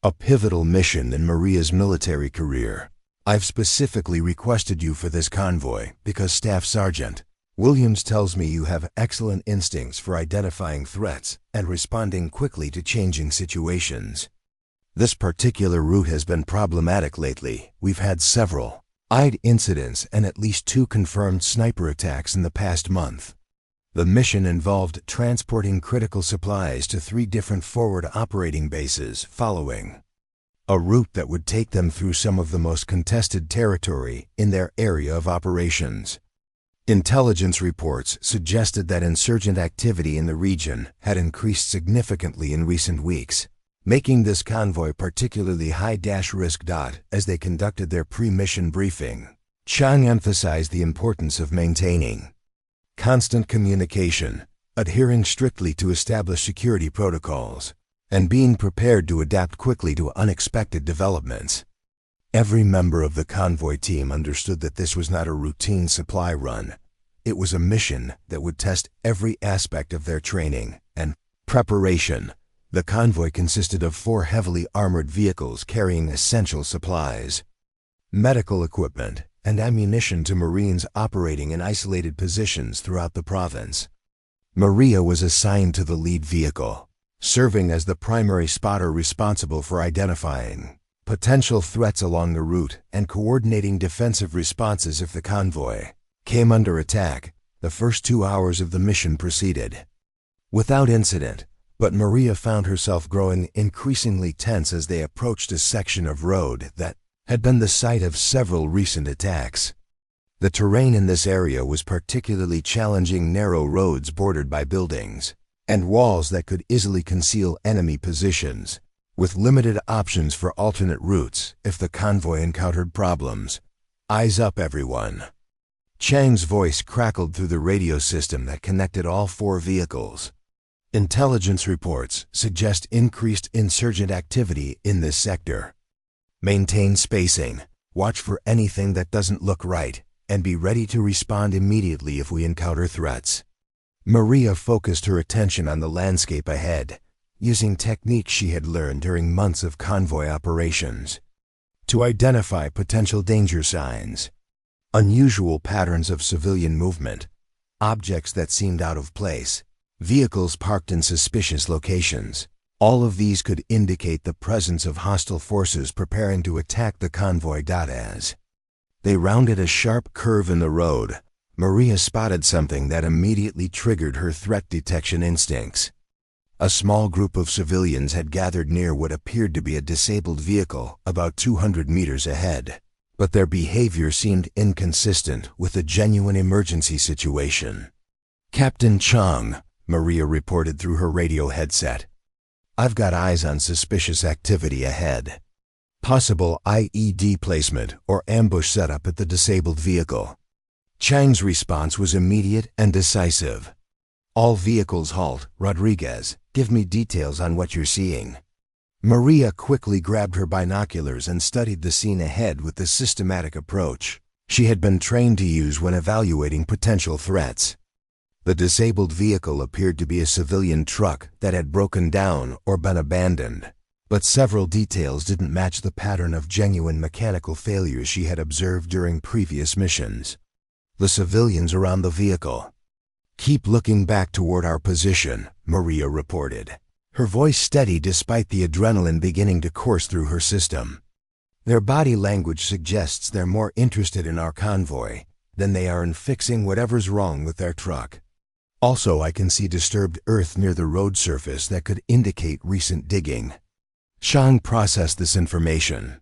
A: a pivotal mission in Maria's military career, "I've specifically requested you for this convoy because Staff Sergeant Williams tells me you have excellent instincts for identifying threats and responding quickly to changing situations. This particular route has been problematic lately. We've had several incidents and at least 2 confirmed sniper attacks in the past month. The mission involved transporting critical supplies to 3 different forward operating bases following a route that would take them through some of the most contested territory in their area of operations. Intelligence reports suggested that insurgent activity in the region had increased significantly in recent weeks, making this convoy particularly high-risk. As they conducted their pre-mission briefing, Chang emphasized the importance of maintaining constant communication, adhering strictly to established security protocols, and being prepared to adapt quickly to unexpected developments. Every member of the convoy team understood that this was not a routine supply run. It was a mission that would test every aspect of their training and preparation. The convoy consisted of 4 heavily armored vehicles carrying essential supplies, medical equipment, and ammunition to Marines operating in isolated positions throughout the province. Maria was assigned to the lead vehicle, serving as the primary spotter responsible for identifying potential threats along the route and coordinating defensive responses if the convoy came under attack. The first 2 hours of the mission proceeded without incident, but Maria found herself growing increasingly tense as they approached a section of road that had been the site of several recent attacks. The terrain in this area was particularly challenging, narrow roads bordered by buildings and walls that could easily conceal enemy positions, with limited options for alternate routes if the convoy encountered problems. "Eyes up, everyone." Chang's voice crackled through the radio system that connected all 4 vehicles. "Intelligence reports suggest increased insurgent activity in this sector. Maintain spacing, watch for anything that doesn't look right, and be ready to respond immediately if we encounter threats." Maria focused her attention on the landscape ahead, using techniques she had learned during months of convoy operations to identify potential danger signs, unusual patterns of civilian movement, objects that seemed out of place, vehicles parked in suspicious locations. All of these could indicate the presence of hostile forces preparing to attack the convoy. As they rounded a sharp curve in the road, Maria spotted something that immediately triggered her threat detection instincts. A small group of civilians had gathered near what appeared to be a disabled vehicle about 200 meters ahead, but their behavior seemed inconsistent with a genuine emergency situation. "Captain Chang," Maria reported through her radio headset, "I've got eyes on suspicious activity ahead. Possible IED placement or ambush setup at the disabled vehicle." Chang's response was immediate and decisive. "All vehicles halt. Rodriguez, give me details on what you're seeing." Maria quickly grabbed her binoculars and studied the scene ahead with the systematic approach she had been trained to use when evaluating potential threats. The disabled vehicle appeared to be a civilian truck that had broken down or been abandoned, but several details didn't match the pattern of genuine mechanical failures she had observed during previous missions. The civilians around the vehicle. "Keep looking back toward our position," Maria reported, her voice steady despite the adrenaline beginning to course through her system. "Their body language suggests they're more interested in our convoy than they are in fixing whatever's wrong with their truck. Also, I can see disturbed earth near the road surface that could indicate recent digging." Chang processed this information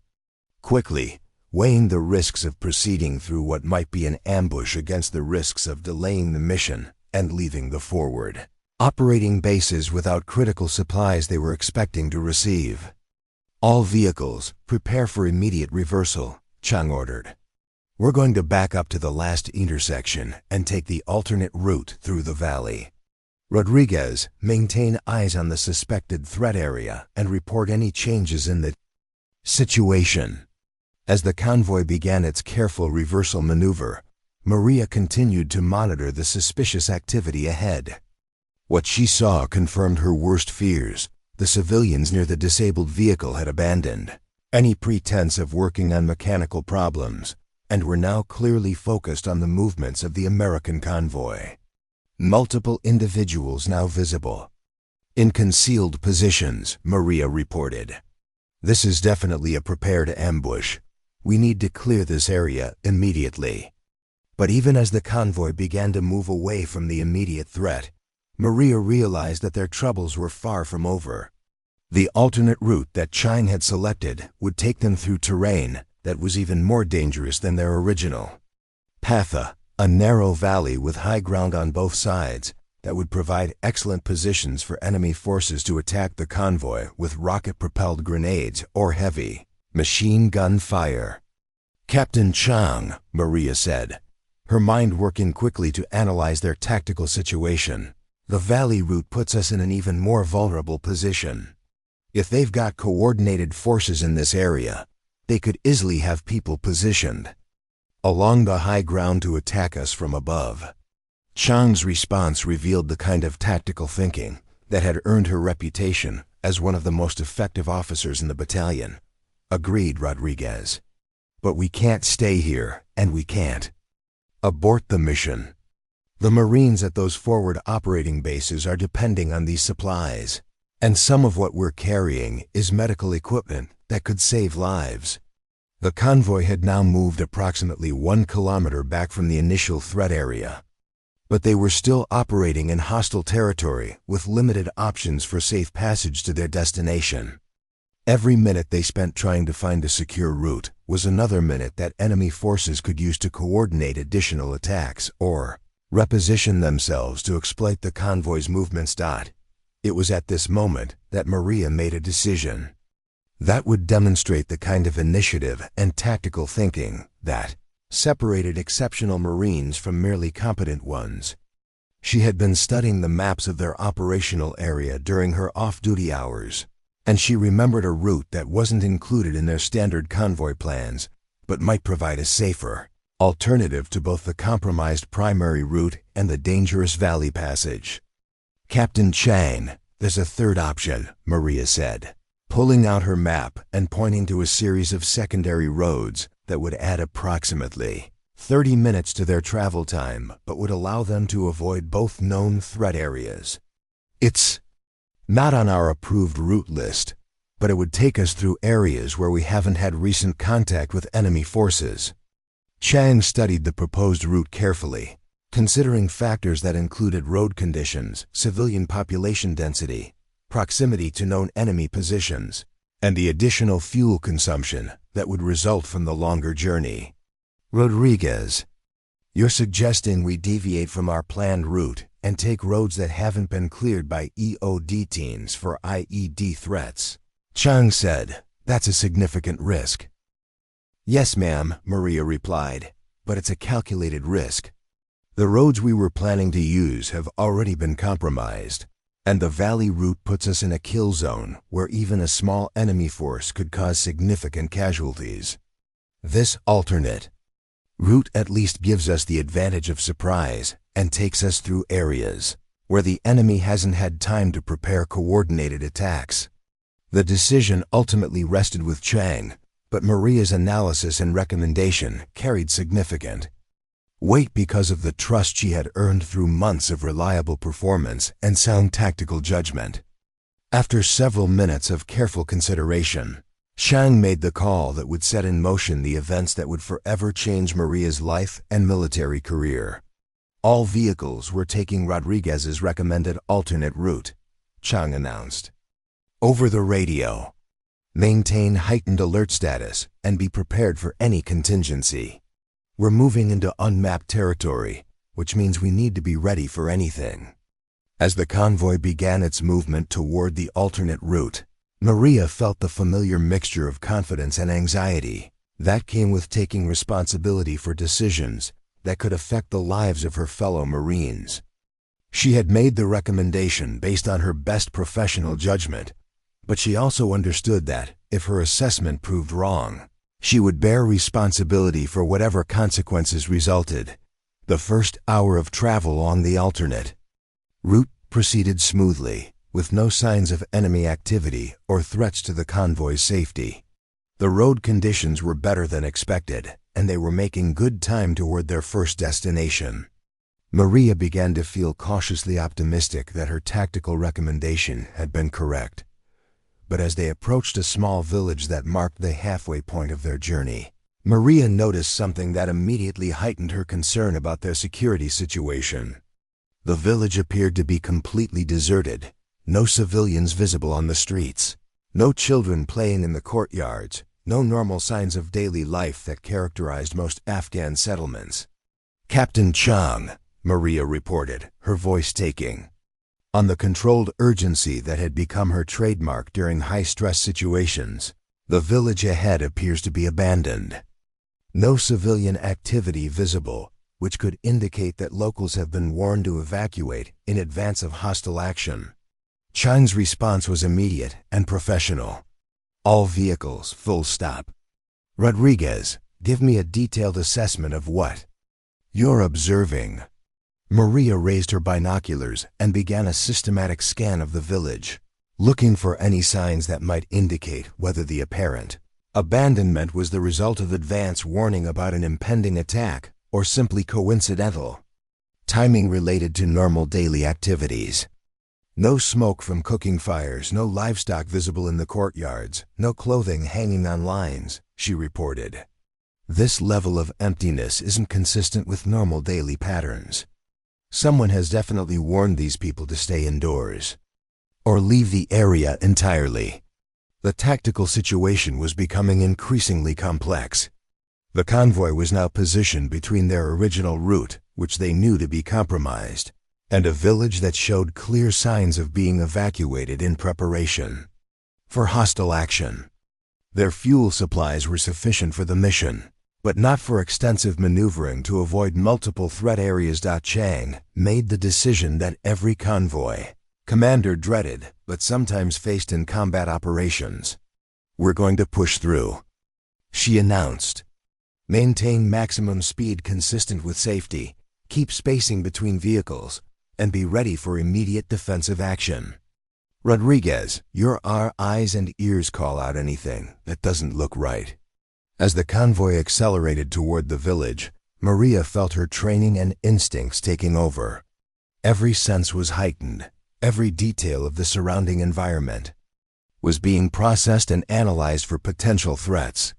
A: quickly, weighing the risks of proceeding through what might be an ambush against the risks of delaying the mission and leaving the forward operating bases without critical supplies they were expecting to receive. "All vehicles, prepare for immediate reversal," Chang ordered. "We're going to back up to the last intersection and take the alternate route through the valley. Rodriguez, maintain eyes on the suspected threat area and report any changes in the situation." As the convoy began its careful reversal maneuver, Maria continued to monitor the suspicious activity ahead. What she saw confirmed her worst fears. The civilians near the disabled vehicle had abandoned any pretense of working on mechanical problems and were now clearly focused on the movements of the American convoy. Multiple individuals now visible in concealed positions, Maria reported. "This is definitely a prepared ambush. We need to clear this area immediately." But even as the convoy began to move away from the immediate threat, Maria realized that their troubles were far from over. The alternate route that Chang had selected would take them through terrain that was even more dangerous than their original path, a narrow valley with high ground on both sides, that would provide excellent positions for enemy forces to attack the convoy with rocket-propelled grenades or heavy machine gun fire. "Captain Chang," Maria said, her mind working quickly to analyze their tactical situation, "the valley route puts us in an even more vulnerable position. If they've got coordinated forces in this area, they could easily have people positioned along the high ground to attack us from above." Chang's response revealed the kind of tactical thinking that had earned her reputation as one of the most effective officers in the battalion. "Agreed, Rodriguez. But we can't stay here, and we can't abort the mission. The Marines at those forward operating bases are depending on these supplies, and some of what we're carrying is medical equipment that could save lives." The convoy had now moved approximately 1 kilometer back from the initial threat area, but they were still operating in hostile territory with limited options for safe passage to their destination. Every minute they spent trying to find a secure route was another minute that enemy forces could use to coordinate additional attacks or reposition themselves to exploit the convoy's movements. It was at this moment that Maria made a decision that would demonstrate the kind of initiative and tactical thinking that separated exceptional Marines from merely competent ones. She had been studying the maps of their operational area during her off-duty hours, and she remembered a route that wasn't included in their standard convoy plans, but might provide a safer alternative to both the compromised primary route and the dangerous valley passage. "Captain Chang, there's a third option," Maria said, pulling out her map and pointing to a series of secondary roads that would add approximately 30 minutes to their travel time but would allow them to avoid both known threat areas. "It's not on our approved route list, but it would take us through areas where we haven't had recent contact with enemy forces." Chang studied the proposed route carefully, considering factors that included road conditions, civilian population density, proximity to known enemy positions, and the additional fuel consumption that would result from the longer journey. "Rodriguez, you're suggesting we deviate from our planned route and take roads that haven't been cleared by EOD teams for IED threats," Chang said. "That's a significant risk." "Yes, ma'am," Maria replied, "but it's a calculated risk. The roads we were planning to use have already been compromised, and the valley route puts us in a kill zone where even a small enemy force could cause significant casualties. This alternate route at least gives us the advantage of surprise and takes us through areas where the enemy hasn't had time to prepare coordinated attacks." The decision ultimately rested with Chang, but Maria's analysis and recommendation carried significant weight because of the trust she had earned through months of reliable performance and sound tactical judgment. After several minutes of careful consideration, Chang made the call that would set in motion the events that would forever change Maria's life and military career. All vehicles were taking Rodriguez's recommended alternate route, Chang announced. Over the radio, "Maintain heightened alert status and be prepared for any contingency. We're moving into unmapped territory, which means we need to be ready for anything." As the convoy began its movement toward the alternate route, Maria felt the familiar mixture of confidence and anxiety that came with taking responsibility for decisions that could affect the lives of her fellow Marines. She had made the recommendation based on her best professional judgment, but she also understood that, if her assessment proved wrong, she would bear responsibility for whatever consequences resulted. The first hour of travel along the alternate route proceeded smoothly, with no signs of enemy activity or threats to the convoy's safety. The road conditions were better than expected, and they were making good time toward their first destination. Maria began to feel cautiously optimistic that her tactical recommendation had been correct. But as they approached a small village that marked the halfway point of their journey, Maria noticed something that immediately heightened her concern about their security situation. The village appeared to be completely deserted, no civilians visible on the streets, no children playing in the courtyards, no normal signs of daily life that characterized most Afghan settlements. "Captain Chang, Maria reported, her voice taking on the controlled urgency that had become her trademark during high-stress situations. The village ahead appears to be abandoned. No civilian activity visible, which could indicate that locals have been warned to evacuate in advance of hostile action. Chang's response was immediate and professional. All vehicles, full stop. Rodriguez, give me a detailed assessment of what you're observing. Maria raised her binoculars and began a systematic scan of the village, looking for any signs that might indicate whether the apparent abandonment was the result of advance warning about an impending attack or simply coincidental timing related to normal daily activities. No smoke from cooking fires, no livestock visible in the courtyards, no clothing hanging on lines, she reported. This level of emptiness isn't consistent with normal daily patterns. Someone has definitely warned these people to stay indoors or leave the area entirely. The tactical situation was becoming increasingly complex. The convoy was now positioned between their original route, which they knew to be compromised, and a village that showed clear signs of being evacuated in preparation for hostile action. Their fuel supplies were sufficient for the mission, but not for extensive maneuvering to avoid multiple threat areas. Chang made the decision that every convoy commander dreaded but sometimes faced in combat operations. We're going to push through, she announced. Maintain maximum speed consistent with safety, keep spacing between vehicles, and be ready for immediate defensive action. Rodriguez, your eyes and ears call out anything that doesn't look right. As the convoy accelerated toward the village, Maria felt her training and instincts taking over. Every sense was heightened. Every detail of the surrounding environment was being processed and analyzed for potential threats.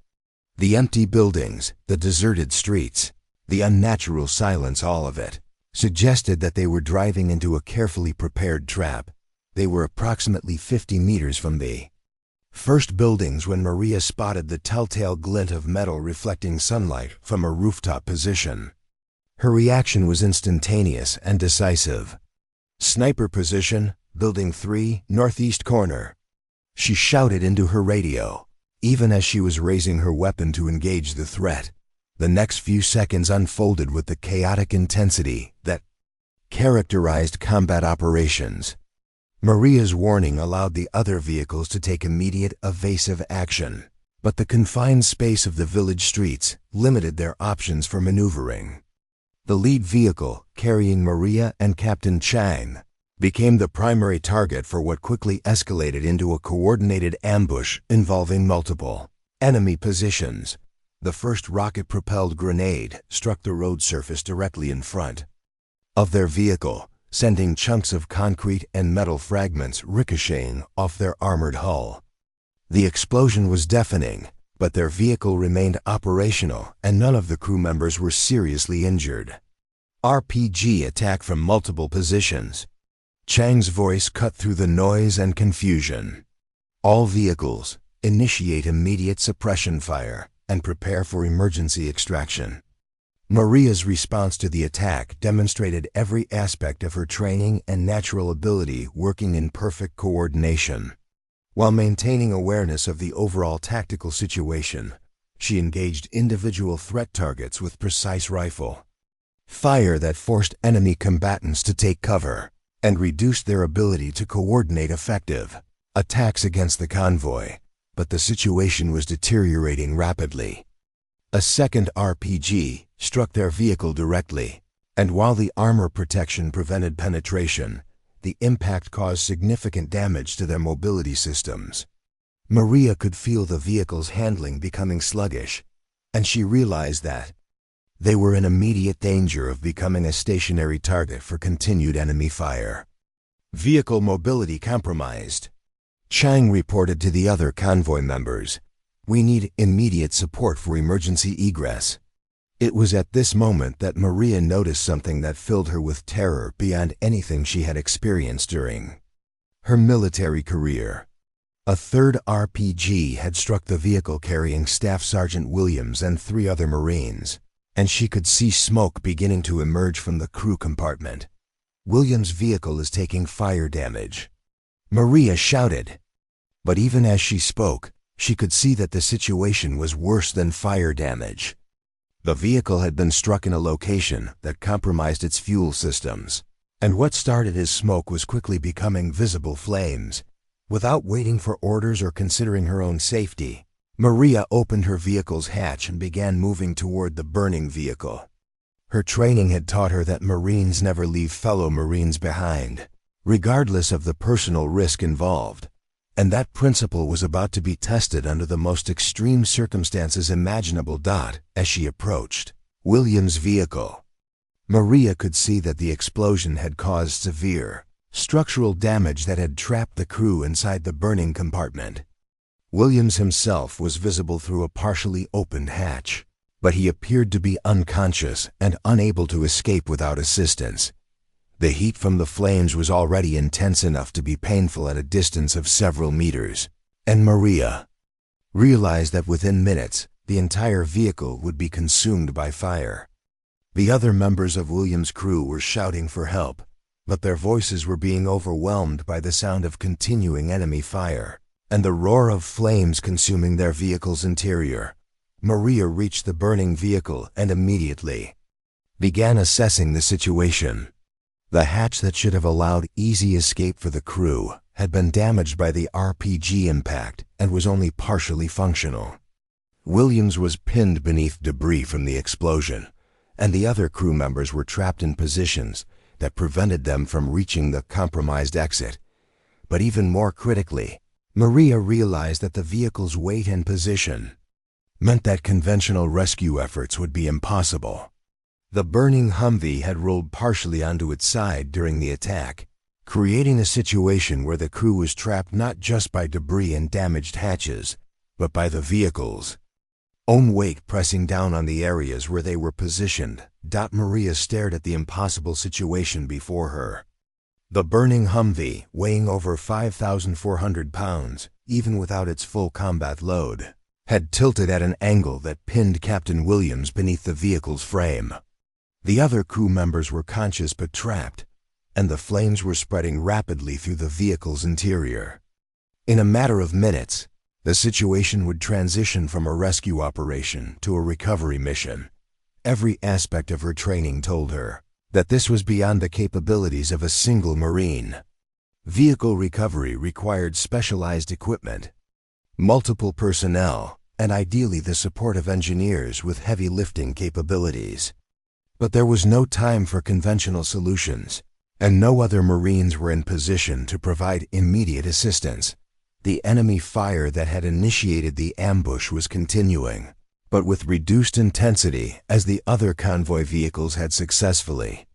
A: The empty buildings, the deserted streets, the unnatural silence, all of it suggested that they were driving into a carefully prepared trap. They were approximately 50 meters from the first buildings when Maria spotted the telltale glint of metal reflecting sunlight from a rooftop position. Her reaction was instantaneous and decisive. Sniper position, building 3, northeast corner. She shouted into her radio, even as she was raising her weapon to engage the threat. The next few seconds unfolded with the chaotic intensity that characterized combat operations. Maria's warning allowed the other vehicles to take immediate evasive action, but the confined space of the village streets limited their options for maneuvering. The lead vehicle, carrying Maria and Captain Chang, became the primary target for what quickly escalated into a coordinated ambush involving multiple enemy positions. The first rocket-propelled grenade struck the road surface directly in front of their vehicle, sending chunks of concrete and metal fragments ricocheting off their armored hull. The explosion was deafening, but their vehicle remained operational and none of the crew members were seriously injured. RPG attack from multiple positions. Chang's voice cut through the noise and confusion. All vehicles, initiate immediate suppression fire and prepare for emergency extraction. Maria's response to the attack demonstrated every aspect of her training and natural ability working in perfect coordination. While maintaining awareness of the overall tactical situation, she engaged individual threat targets with precise rifle fire that forced enemy combatants to take cover and reduced their ability to coordinate effective attacks against the convoy. But the situation was deteriorating rapidly. A second RPG struck their vehicle directly, and while the armor protection prevented penetration, the impact caused significant damage to their mobility systems. Maria could feel the vehicle's handling becoming sluggish, and she realized that they were in immediate danger of becoming a stationary target for continued enemy fire. Vehicle mobility compromised. Chang reported to the other convoy members, "We need immediate support for emergency egress." It was at this moment that Maria noticed something that filled her with terror beyond anything she had experienced during her military career. A third RPG had struck the vehicle carrying Staff Sergeant Williams and 3 other Marines. and she could see smoke beginning to emerge from the crew compartment. "William's vehicle is taking fire damage," Maria shouted. But even as she spoke, she could see that the situation was worse than fire damage. The vehicle had been struck in a location that compromised its fuel systems, and what started as smoke was quickly becoming visible flames. Without waiting for orders or considering her own safety, Maria opened her vehicle's hatch and began moving toward the burning vehicle. Her training had taught her that Marines never leave fellow Marines behind, regardless of the personal risk involved, and that principle was about to be tested under the most extreme circumstances imaginable. As she approached William's vehicle, Maria could see that the explosion had caused severe structural damage that had trapped the crew inside the burning compartment. Williams himself was visible through a partially opened hatch, but he appeared to be unconscious and unable to escape without assistance. The heat from the flames was already intense enough to be painful at a distance of several meters, and Maria realized that within minutes, the entire vehicle would be consumed by fire. The other members of William's crew were shouting for help, but their voices were being overwhelmed by the sound of continuing enemy fire and the roar of flames consuming their vehicle's interior. Maria reached the burning vehicle and immediately began assessing the situation. The hatch that should have allowed easy escape for the crew had been damaged by the RPG impact and was only partially functional. Williams was pinned beneath debris from the explosion, and the other crew members were trapped in positions that prevented them from reaching the compromised exit. But even more critically, Maria realized that the vehicle's weight and position meant that conventional rescue efforts would be impossible. The burning Humvee had rolled partially onto its side during the attack, creating a situation where the crew was trapped not just by debris and damaged hatches, but by the vehicle's own weight pressing down on the areas where they were positioned. Maria stared at the impossible situation before her. The burning Humvee, weighing over 5,400 pounds, even without its full combat load, had tilted at an angle that pinned Captain Williams beneath the vehicle's frame. The other crew members were conscious but trapped, and the flames were spreading rapidly through the vehicle's interior. In a matter of minutes, the situation would transition from a rescue operation to a recovery mission. Every aspect of her training told her that this was beyond the capabilities of a single Marine. Vehicle recovery required specialized equipment, multiple personnel, and ideally the support of engineers with heavy lifting capabilities. But there was no time for conventional solutions, and no other Marines were in position to provide immediate assistance. The enemy fire that had initiated the ambush was continuing, but with reduced intensity as the other convoy vehicles had successfully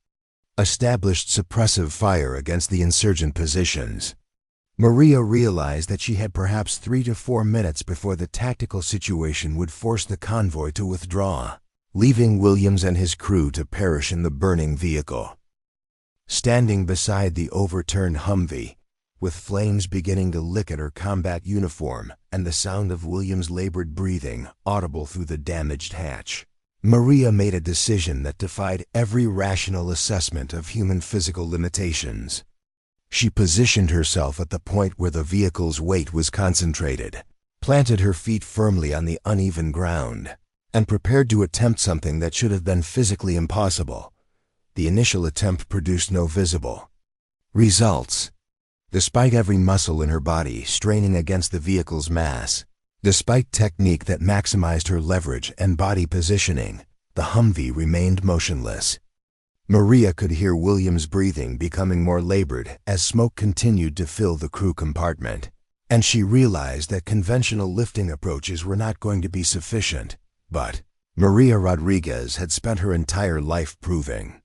A: established suppressive fire against the insurgent positions. Maria realized that she had perhaps 3 to 4 minutes before the tactical situation would force the convoy to withdraw, leaving Williams and his crew to perish in the burning vehicle. Standing beside the overturned Humvee, with flames beginning to lick at her combat uniform and the sound of Williams' labored breathing audible through the damaged hatch, Maria made a decision that defied every rational assessment of human physical limitations. She positioned herself at the point where the vehicle's weight was concentrated, planted her feet firmly on the uneven ground, and prepared to attempt something that should have been physically impossible. The initial attempt produced no visible results. Despite every muscle in her body straining against the vehicle's mass, despite technique that maximized her leverage and body positioning, the Humvee remained motionless. Maria could hear Williams' breathing becoming more labored as smoke continued to fill the crew compartment, and she realized that conventional lifting approaches were not going to be sufficient. But Maria Rodriguez had spent her entire life proving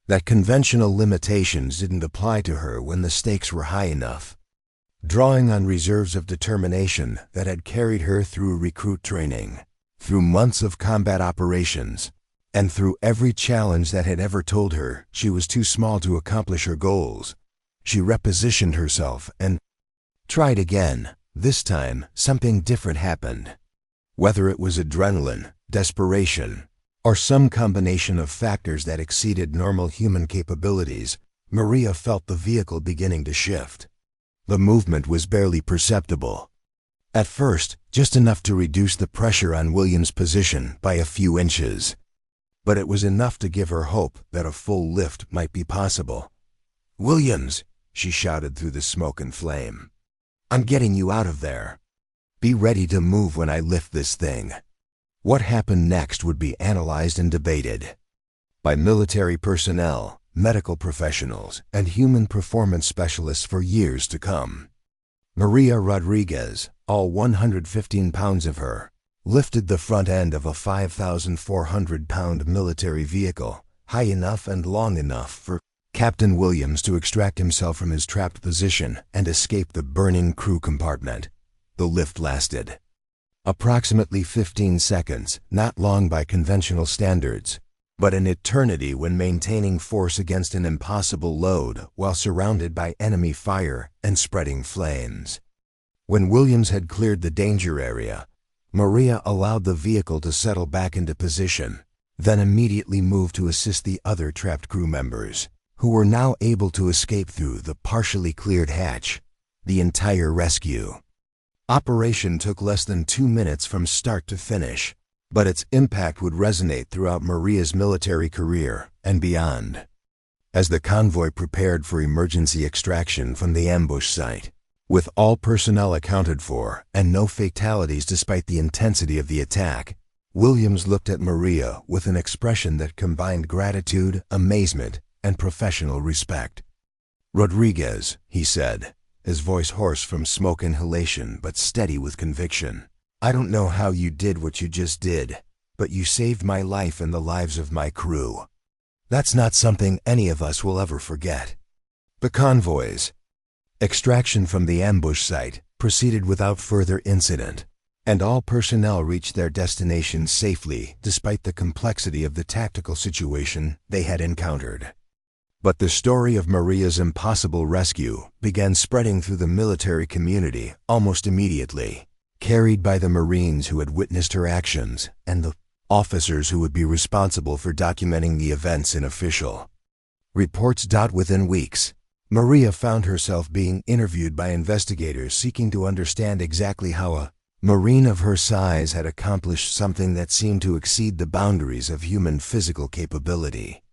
A: that conventional limitations didn't apply to her when the stakes were high enough. Drawing on reserves of determination that had carried her through recruit training, through months of combat operations, and through every challenge that had ever told her she was too small to accomplish her goals, she repositioned herself and tried again. This time, something different happened. Whether it was adrenaline, desperation, or some combination of factors that exceeded normal human capabilities, Maria felt the vehicle beginning to shift. The movement was barely perceptible. At first, just enough to reduce the pressure on Williams' position by a few inches. But it was enough to give her hope that a full lift might be possible. "Williams," she shouted through the smoke and flame. "I'm getting you out of there. Be ready to move when I lift this thing." What happened next would be analyzed and debated by military personnel, medical professionals, and human performance specialists for years to come. Maria Rodriguez, all 115 pounds of her, lifted the front end of a 5,400-pound military vehicle, high enough and long enough for Captain Williams to extract himself from his trapped position and escape the burning crew compartment. The lift lasted approximately 15 seconds, not long by conventional standards, but an eternity when maintaining force against an impossible load while surrounded by enemy fire and spreading flames. When Williams had cleared the danger area, Maria allowed the vehicle to settle back into position, then immediately moved to assist the other trapped crew members, who were now able to escape through the partially cleared hatch. The entire rescue operation took less than 2 minutes from start to finish, but its impact would resonate throughout Maria's military career and beyond. As the convoy prepared for emergency extraction from the ambush site, with all personnel accounted for and no fatalities despite the intensity of the attack, Williams looked at Maria with an expression that combined gratitude, amazement, and professional respect. "Rodriguez," he said, his voice hoarse from smoke inhalation but steady with conviction, "I don't know how you did what you just did, but you saved my life and the lives of my crew. That's not something any of us will ever forget." The convoy's extraction from the ambush site proceeded without further incident, and all personnel reached their destination safely despite the complexity of the tactical situation they had encountered. But the story of Maria's impossible rescue began spreading through the military community almost immediately, carried by the Marines who had witnessed her actions and the officers who would be responsible for documenting the events in official reports. Within weeks, Maria found herself being interviewed by investigators seeking to understand exactly how a Marine of her size had accomplished something that seemed to exceed the boundaries of human physical capability.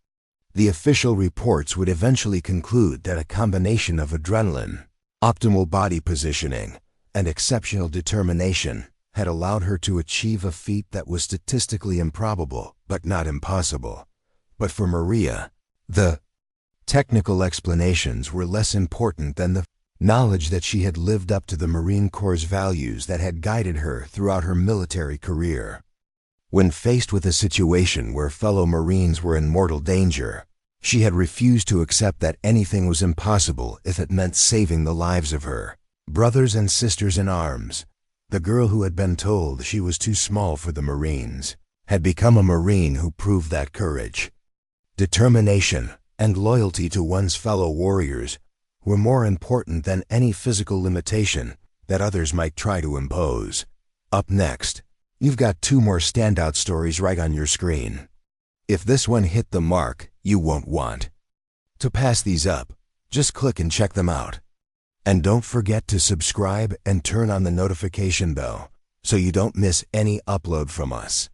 A: The official reports would eventually conclude that a combination of adrenaline, optimal body positioning, and exceptional determination had allowed her to achieve a feat that was statistically improbable but not impossible. But for Maria, the technical explanations were less important than the knowledge that she had lived up to the Marine Corps' values that had guided her throughout her military career. When faced with a situation where fellow Marines were in mortal danger, she had refused to accept that anything was impossible if it meant saving the lives of her brothers and sisters in arms. The girl who had been told she was too small for the Marines had become a Marine who proved that courage, determination, and loyalty to one's fellow warriors were more important than any physical limitation that others might try to impose. Up next, you've got 2 more standout stories right on your screen. If this one hit the mark, you won't want to pass these up. Just click and check them out. And don't forget to subscribe and turn on the notification bell so you don't miss any upload from us.